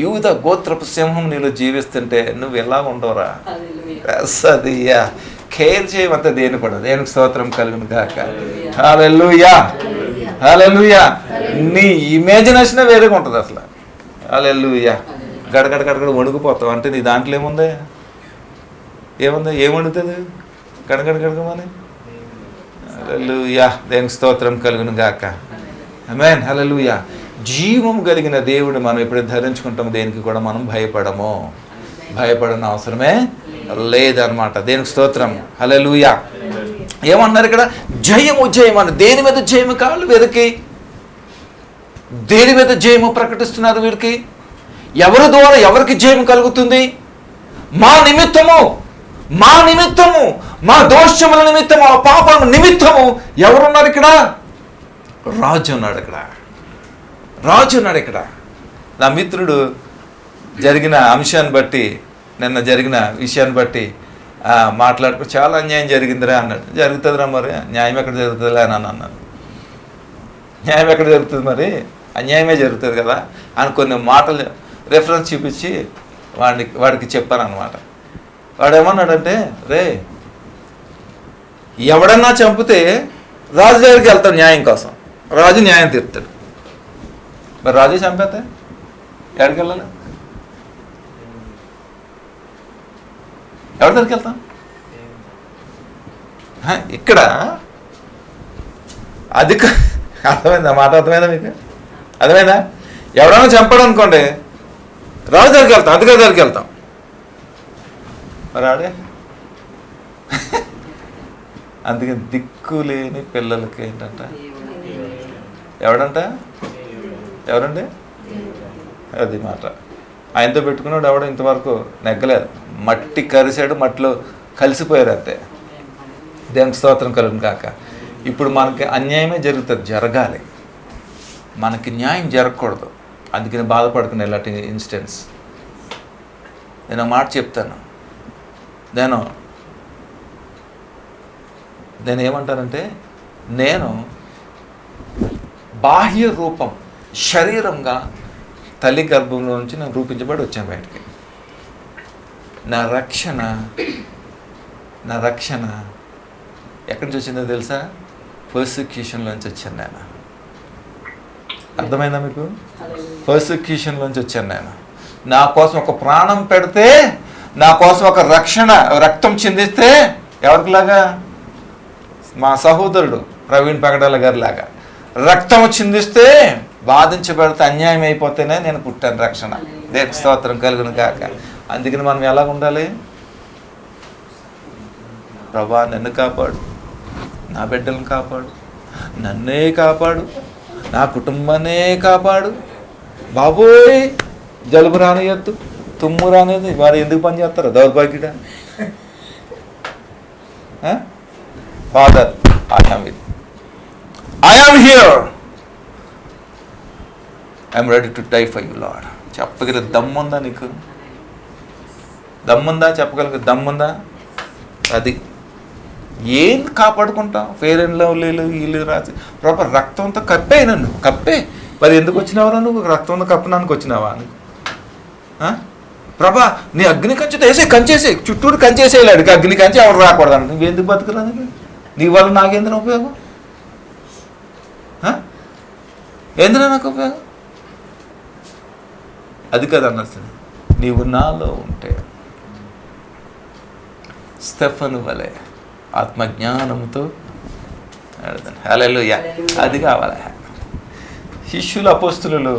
Speaker 1: యూద గోత్రపు సింహం నీలో జీవిస్తుంటే నువ్వు ఎలా ఉండవురా? అసదియా కేర్ చేయమంతా దేని కూడా. దేనికి స్తోత్రం కలుగును గాక. హల్లెలూయా. నీ ఇమాజినేషన్ వేరేగా ఉంటుంది అసలు. హల్లెలూయా. గడగడ వణుకుపోతావు. అంటే నీ దాంట్లో ఏముంది? ఏం వండుతుంది? గడగడమని. హల్లెలూయా. దేనికి స్తోత్రం కలుగును గాక. ఆమేన్, హల్లెలూయా. జీవం కలిగిన దేవుడు మనం ఎప్పుడైతే ధరించుకుంటామో దేనికి కూడా మనం భయపడని అవసరమే లేదనమాట. దేనికి స్తోత్రం, హల్లెలూయా. ఏమన్నారు ఇక్కడ? జయము అని. దేని మీద జయము కావాలి వీరికి? దేని మీద జయము ప్రకటిస్తున్నారు వీరికి? ఎవరి ద్వారా ఎవరికి జయం కలుగుతుంది? మా నిమిత్తము మా దోషముల నిమిత్తము, ఆ పాపం నిమిత్తము ఎవరున్నారు ఇక్కడ? రాజు ఉన్నాడు ఇక్కడ. నా మిత్రుడు జరిగిన అంశాన్ని బట్టి, నిన్న జరిగిన విషయాన్ని బట్టి మాట్లాడుకో, చాలా అన్యాయం జరిగిందిరా అన్నాడు. జరుగుతుందిరా మరి, న్యాయం ఎక్కడ జరుగుతుందిలే అని అన్నాను. న్యాయం ఎక్కడ జరుగుతుంది మరి? అన్యాయమే జరుగుతుంది కదా అని కొన్ని మాటలు రెఫరెన్స్ చూపించి వాడికి చెప్పాను అనమాట. వాడు ఏమన్నాడంటే, రే ఎవడన్నా చంపితే రాజు దగ్గరికి వెళ్తాడు న్యాయం కోసం, రాజు న్యాయం తీరుతాడు. మరి రాజు చంపేస్తే ఎక్కడికి వెళ్ళాలి? ఎవరి దగ్గరికి వెళ్తాం? ఇక్కడ అర్థమైందా మాట? అర్థమైందా మీకు? అర్థమైందా? ఎవడన్నా చంపాడు అనుకోండి, రాజు దగ్గరికి వెళ్తాం, అధికారి దగ్గరికి వెళ్తాం. మరి ఆడే అందుకని దిక్కు లేని పిల్లలకి ఏంటంట? ఎవరండి? అది మాట. ఆయనతో పెట్టుకున్నాడు ఎవడో ఇంతవరకు నెగ్గలేదు. మట్టి కరిసాడు, మట్టిలో కలిసిపోయారు అంతే. దేవునికి స్తోత్రం కలుగును కాక. ఇప్పుడు మనకి అన్యాయమే జరగాలి, మనకి న్యాయం జరగకూడదు. అందుకని బాధపడుకునే ఇలాంటి ఇన్సిడెంట్స్. నేను మాట చెప్తాను. నేను ఏమంటానంటే, నేను బాహ్య రూపం శరీరంగా తల్లి గర్భంలో నుంచి నేను రూపించబడి వచ్చాను బయటికి. నా రక్షణ ఎక్కడి నుంచి వచ్చిందో తెలుసా? పర్సిక్యూషన్లోంచి వచ్చాను నేను. అర్థమైందా మీకు? పర్సిక్యూషన్లోంచి వచ్చాను నేను. నా కోసం ఒక ప్రాణం పెడితే, నా కోసం ఒక రక్తం చిందిస్తే, ఎవరికిలాగా? మా సహోదరుడు ప్రవీణ్ పగడాల గారి లాగా రక్తం చిందిస్తే బాధించబడితే అన్యాయం అయిపోతేనే నేను పుట్టాను రక్షణ. దేవునికి స్తోత్రం కలుగును గాక. అందుకని మనం ఎలా ఉండాలి? ప్రభా నన్ను కాపాడు, నా బిడ్డలను కాపాడు, నన్నే కాపాడు, నా కుటుంబాన్నే కాపాడు బాబోయ్. జలుబు రానియద్దు, తుమ్ము రానియద్దు. వారు ఎందుకు పని చేస్తారా దౌర్భాగ్యుడా? Father, I am here. I am ready to die for you, Lord. చెప్పగల దమ్ముందా నీకు? దమ్ముందా? చెప్పగలిగే దమ్ముందా? అది ఏం కాపాడుకుంటాం? ఫెయిర్ అండ్ లవ్లీలు వీళ్ళు రాసి ప్రాపర్ రక్తంతో కప్పే నన్ను కప్పే. మరి ఎందుకు వచ్చినావా నువ్వు? రక్తంతో కప్పడానికి వచ్చినావా నువ్వు? ప్రభా నీ అగ్ని కంచెతో వేసే కంచేసే, చుట్టూరు కంచేసేయాడు. అగ్ని కంచి ఎవరు రాకూడదు. నువ్వెందుకు బతుకురాదు? నీ వల్ల నాకేంద్ర ఉపయోగం? ఏంద్రా నాకు ఉపయోగం? అది కదా అన్నది. నీవు నాలో ఉంటే స్టెఫను వలె ఆత్మజ్ఞానంతో హల్లెలూయా, అది కావాలి. శిష్యులు అపోస్తులు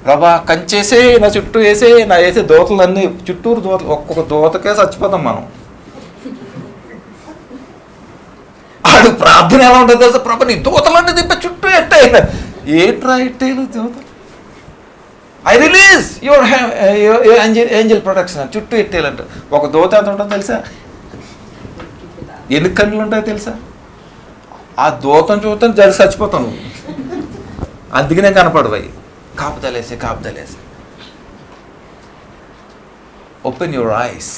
Speaker 1: ప్రభా కంచేసే, నా చుట్టూ వేసే, నా వేసే దోతలన్నీ చుట్టూరు దోతలు, ఒక్కొక్క దోతకే చచ్చిపోతాం మనం. ఆడు ప్రార్థన ఎలా ఉంటుంది తెలుసా? ప్రభా నీ దోతలన్నీ తిప్ప చుట్టూ ఎట్టయినా ఏంట్రా ఎట్టేలు దోత. I release your Angel protection చుట్టూ ఎట్టేయాలంట. ఒక దోత ఎంత ఉంటుందో తెలుసా? ఎన్ని కన్నులు ఉంటాయో తెలుసా? ఆ దోతం చూస్తాను జరి చచ్చిపోతాను. అందుకనే కనపడవాయి. కాపుదలేసే. Open your eyes,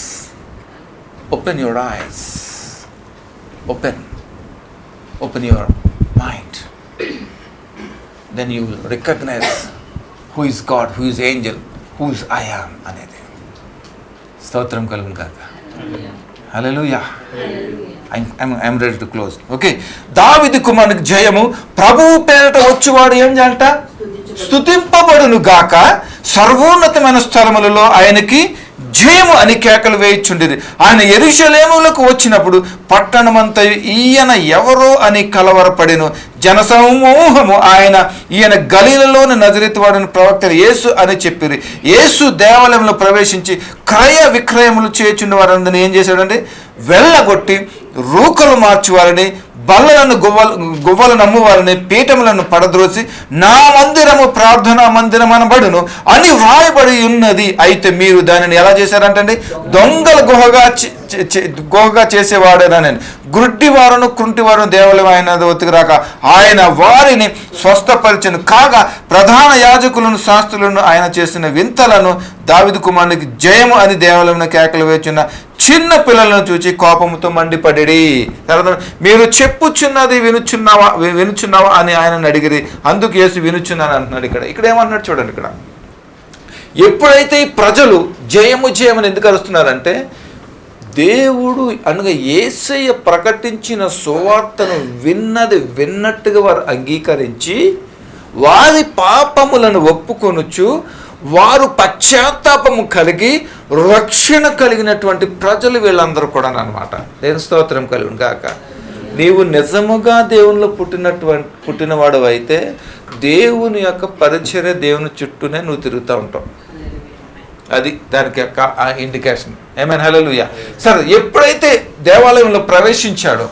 Speaker 1: open your mind. Then you will recognize who is God, who is angel, who is I am అనేది. స్తోత్రం కలుగును గాక. హల్లెలూయా. I'm ready to close. Okay. దావీదు కుమారునికి జయము, ప్రభువు పేరట వచ్చువాడు ఏం చేయాలంట? స్తుతింపబడును గాక. సర్వోన్నతమైన స్థలములలో ఆయనకి జయము అని కేకలు వేయిచుండేది. ఆయన యెరూషలేములకు వచ్చినప్పుడు పట్టణమంతయు ఈయన ఎవరో అని కలవరపడెను. జనసమూహము ఈయన గలీలలోని నజరేతు వాడని ప్రవక్త యేసు అని చెప్పిరి. యేసు దేవాలయంలో ప్రవేశించి క్రయ విక్రయములు చేయుచున్న వారందరినీ ఏం చేశాడంటే వెళ్ళగొట్టి రూకలు మార్చువారని, బల్లలను గువ్వలు నమ్మువారని, పీఠములను పడద్రోసి నా మందిరము ప్రార్థనా మందిరం అనబడును అని వ్రాయబడి ఉన్నది. అయితే మీరు దానిని ఎలా చేశారంటండి? దొంగల గుహగా చేసేవాడేనని. గుడ్డివారును కుంటివారును దేవాలయం ఆయన వద్దకు రాక ఆయన వారిని స్వస్థపరిచెను. కాగా ప్రధాన యాజకులను శాస్త్రులను ఆయన చేసిన వింతలను దావీదు కుమారునికి జయము అని దేవాలయంలో కేకలు వేచున్న చిన్న పిల్లలను చూచి కోపముతో మండిపడిరి. తర్వాత మీరు చెప్పుచున్నది వినుచున్నావా అని ఆయనను అడిగిరి. అందుకు యేసు వినుచున్నాను అంటున్నాడు. ఇక్కడ ఏమన్నాడు చూడండి. ఇక్కడ ఎప్పుడైతే ఈ ప్రజలు జయమని ఎందుకు అరుస్తున్నారంటే, దేవుడు అనగా యేసయ్య ప్రకటించిన సువార్తను విన్నట్టుగా వారు అంగీకరించి వారి పాపములను ఒప్పుకొనుచు వారు పశ్చాత్తాపము కలిగి రక్షణ కలిగినటువంటి ప్రజలు వీళ్ళందరూ కూడా అన్నమాట. దేవుని స్తోత్రం కలుగును గాక. నీవు నిజముగా దేవునిలో పుట్టినవాడు అయితే దేవుని యొక్క పరిచర్య దేవుని చుట్టూనే నువ్వు తిరుగుతూ ఉంటావు. అది దానికి యొక్క ఇండికేషన్. ఆమేన్, హల్లెలూయా. సరే, ఎప్పుడైతే దేవాలయంలో ప్రవేశించాడో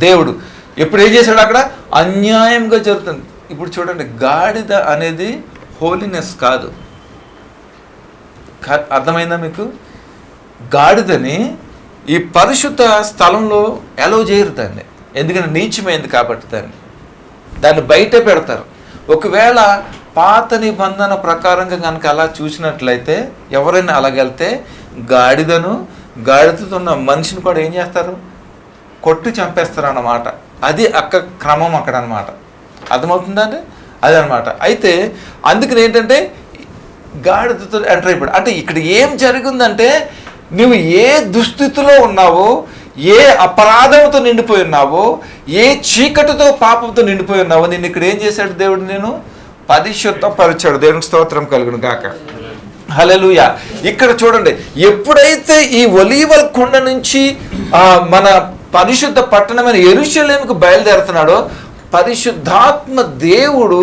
Speaker 1: దేవుడు, ఎప్పుడు ఏం చేశాడు? అక్కడ అన్యాయంగా జరుగుతుంది. ఇప్పుడు చూడండి, గాడిద అనేది హోలీనెస్ కాదు. అర్థమైందా మీకు? గాడిదని ఈ పరిశుద్ధ స్థలంలో అలౌ చేయరు దాన్ని, ఎందుకంటే నీచమైంది కాబట్టి దాన్ని బయటే పెడతారు. ఒకవేళ పాత నిబంధన ప్రకారంగా కనుక అలా చూసినట్లయితే ఎవరైనా అలాగెళ్తే గాడిదతో ఉన్న మనిషిని కూడా ఏం చేస్తారు? కొట్టి చంపేస్తారు అన్నమాట. అది క్రమం అక్కడ అనమాట. అర్థమవుతుందండి? అదనమాట. అయితే అందుకని ఏంటంటే గాడిదతో ఎంటర్ అయిపోయాడు. అంటే ఇక్కడ ఏం జరిగిందంటే, నువ్వు ఏ దుస్థితిలో ఉన్నావో, ఏ అపరాధంతో నిండిపోయి ఉన్నావో, ఏ చీకటితో పాపంతో నిండిపోయి ఉన్నావో, నేను ఇక్కడ ఏం చేశాడు దేవుడు? నేను పరిశుద్ధపరిచాడు. దేవునికి స్తోత్రం కలుగును గాక. హల్లెలూయా. ఇక్కడ చూడండి, ఎప్పుడైతే ఈ ఒలీవల కొండ నుంచి మన పరిశుద్ధ పట్టణమైన యెరూషలేముకు బయలుదేరుతున్నాడో, పరిశుద్ధాత్మ దేవుడు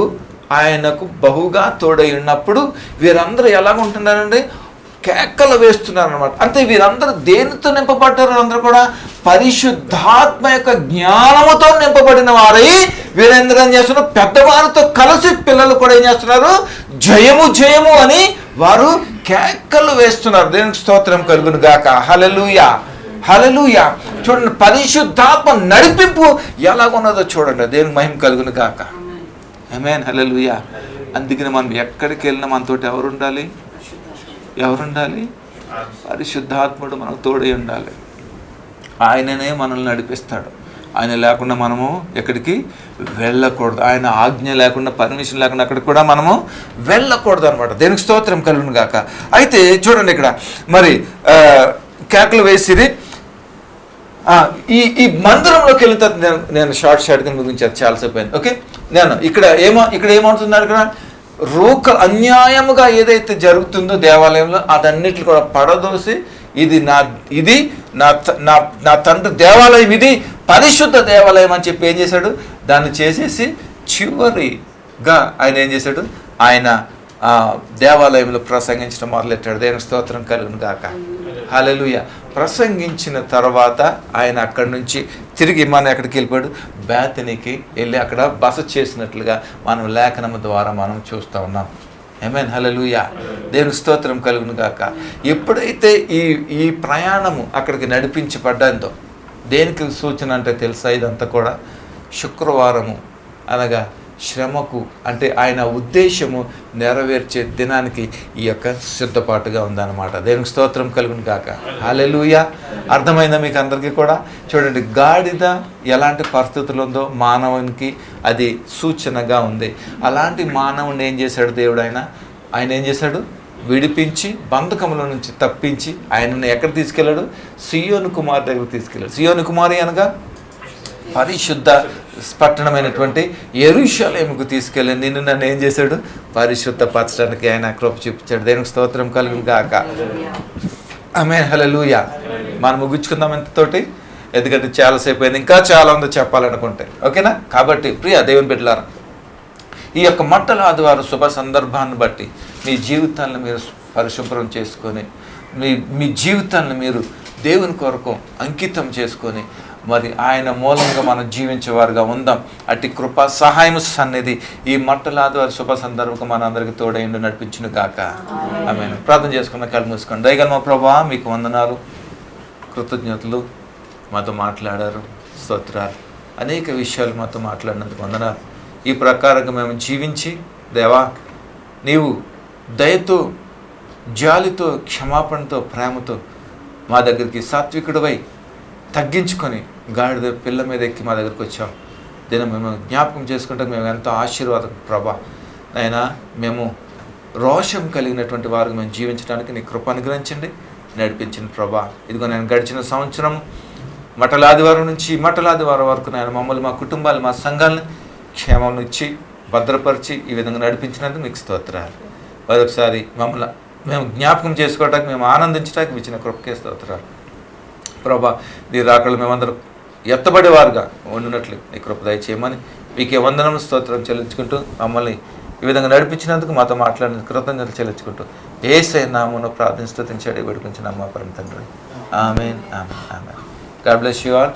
Speaker 1: ఆయనకు బహుగా తోడై ఉన్నప్పుడు వీరందరూ ఎలాగుంటున్నారండి? కేకలు వేస్తున్నారు అనమాట. అంటే వీరందరూ దేనితో నింపబడ్డారు? అందరూ కూడా పరిశుద్ధాత్మ యొక్క జ్ఞానముతో నింపబడిన వారై వీరందరూ ఏం చేస్తున్నారు? పెద్దవారితో కలిసి పిల్లలు కూడా ఏం చేస్తున్నారు? జయము జయము అని వారు కేకలు వేస్తున్నారు. దేవునికి స్తోత్రం కలుగును గాక. హల్లెలూయా, హల్లెలూయా. చూడండి, పరిశుద్ధాత్మ నడిపింపు ఎలాగున్నదో చూడండి. దేవునికి మహిమ కలుగును గాక. ఆమేన్, హల్లెలూయా. అందుకని మనం ఎక్కడికి వెళ్ళినా మనతోటి ఎవరుండాలి? పరిశుద్ధాత్ముడు మనకు తోడై ఉండాలి. ఆయననే మనల్ని నడిపిస్తాడు. ఆయన లేకుండా మనము ఎక్కడికి వెళ్ళకూడదు. ఆయన ఆజ్ఞ లేకుండా, పర్మిషన్ లేకుండా అక్కడికి కూడా మనము వెళ్ళకూడదు అనమాట. దేనికి స్తోత్రం కలుగును గాక. అయితే చూడండి, ఇక్కడ మరి కేకలు వేసిరి. ఈ మందిరంలోకి వెళ్ళిన తర్వాత నేను షార్ట్గా ముగించాను, చాలాసేపు అయింది. ఓకే, నేను ఇక్కడ ఏమవుతున్నారు? ఇక్కడ అన్యాయముగా ఏదైతే జరుగుతుందో దేవాలయంలో అదన్నిటిని కూడా పడదోసి, ఇది నా తండ్రి దేవాలయం, ఇది పరిశుద్ధ దేవాలయం అని చెప్పి ఏం చేశాడు? దాన్ని చేసేసి చివరిగా ఆయన ఏం చేశాడు? ఆయన దేవాలయంలో ప్రసంగించడం మొదలెట్టాడు. దేవునికి స్తోత్రం కలుగును గాక. హల్లెలూయా. ప్రసంగించిన తర్వాత ఆయన అక్కడి నుంచి తిరిగి మనం ఎక్కడికి వెళ్ళిపోయాడు? బేతనీకి వెళ్ళి అక్కడ బస చేసినట్లుగా మనం లేఖనం ద్వారా మనం చూస్తూ ఉన్నాం. ఆమేన్, హల్లెలూయా. దేవునికి స్తోత్రం కలుగును గాక. ఎప్పుడైతే ఈ ప్రయాణము అక్కడికి నడిపించబడ్డంతో దేనికి సూచన అంటే తెలుసా? ఇదంతా కూడా శుక్రవారము అనగా శ్రమకు, అంటే ఆయన ఉద్దేశము నెరవేర్చే దినానికి ఈ యొక్క సిద్ధపాటుగా ఉందన్నమాట. దేవునికి స్తోత్రం కలుగును గాక. హల్లెలూయా. అర్థమైందా మీకు అందరికీ కూడా? చూడండి, గాడిద ఎలాంటి పరిస్థితులు ఉందో మానవునికి అది సూచనగా ఉంది. అలాంటి మానవుని ఏం చేశాడు దేవుడు? ఆయన ఏం చేశాడు? విడిపించి బంధకముల నుంచి తప్పించి ఆయనను ఎక్కడ తీసుకెళ్ళాడు? సియోను కుమార్ దగ్గర తీసుకెళ్ళాడు. సియోను కుమారి అనగా పరిశుద్ధ పట్టణమైనటువంటి యెరూషలేముకు తీసుకెళ్ళి నిన్ను నన్ను ఏం చేశాడు? పరిశుద్ధపరచడానికి ఆయన కృప చూపించాడు. దేవునికి స్తోత్రం కలుగును గాక. ఆమేన్, హల్లెలూయా. మనం ముగించుకుందాం ఎంతతోటి, ఎందుకంటే చాలాసేపు అయింది, ఇంకా చాలా ఉందో చెప్పాలనుకుంటే. ఓకేనా? కాబట్టి ప్రియ దేవుని బిడ్డలారా, ఈ యొక్క మట్టల ఆదివారం శుభ సందర్భాన్ని బట్టి మీ జీవితాలను మీరు పరిశుభ్రం చేసుకొని, మీ జీవితాలను మీరు దేవుని కొరకు అంకితం చేసుకొని, మరి ఆయన మూలంగా మనం జీవించేవారుగా ఉందాం. అట్టి కృపా సహాయం సన్నిధి ఈ మట్టల ఆదివారం శుభ సందర్భంగా మన అందరికీ తోడైండు నడిపించును గాక. ఆమేన్. ప్రార్థన చేసుకున్న కళ్ళు మూసుకోండి. దయగల మా ప్రభువా, మీకు వందనాలు, కృతజ్ఞతలు. మాతో మాట్లాడారు, స్తోత్రాలు. అనేక విషయాలు మాతో మాట్లాడినందుకు వందనాలు. ఈ ప్రకారంగా మేము జీవించి దేవా, నీవు దయతో, జాలితో, క్షమాపణతో, ప్రేమతో మా దగ్గరికి సాత్వికుడివై తగ్గించుకొని గాడిద పిల్ల మీద ఎక్కి మా దగ్గరికి వచ్చాం. దీన్ని మేము జ్ఞాపకం చేసుకుంటే మేము ఎంతో ఆశీర్వాదం ప్రభా. నాయనా, మేము రోషం కలిగినటువంటి వారికి మేము జీవించడానికి నీ కృప అనుగ్రహించండి, నడిపించండి ప్రభా. ఇదిగో నేను గడిచిన సంవత్సరం మట్టల ఆదివారం నుంచి మట్టల ఆదివారం వరకు నేను మమ్మల్ని, మా కుటుంబాలు, మా సంఘాలను క్షేమం ఇచ్చి భద్రపరిచి ఈ విధంగా నడిపించినందుకు మీకు స్తోత్రాలు. మరొకసారి మమ్మల్ని మేము జ్ఞాపకం చేసుకోవడానికి, మేము ఆనందించడానికి ఇచ్చిన కృపకే స్తోత్రాలు ప్రభా. నీ రాకళ్ళు మేమందరం ఎత్తబడేవారుగా ఉండినట్లు నీ కృప దయచేయమని మీకే వందనం స్తోత్రం చెల్లించుకుంటూ, మమ్మల్ని ఈ విధంగా నడిపించినందుకు, మాతో మాట్లాడిన కృతజ్ఞతలు చెల్లించుకుంటూ యేసయ్య నామమున ప్రార్థన స్తుతించి అడిగి వేడుకొంచున్నాము మా పరమ తండ్రి. Amen, amen, amen. God bless you all.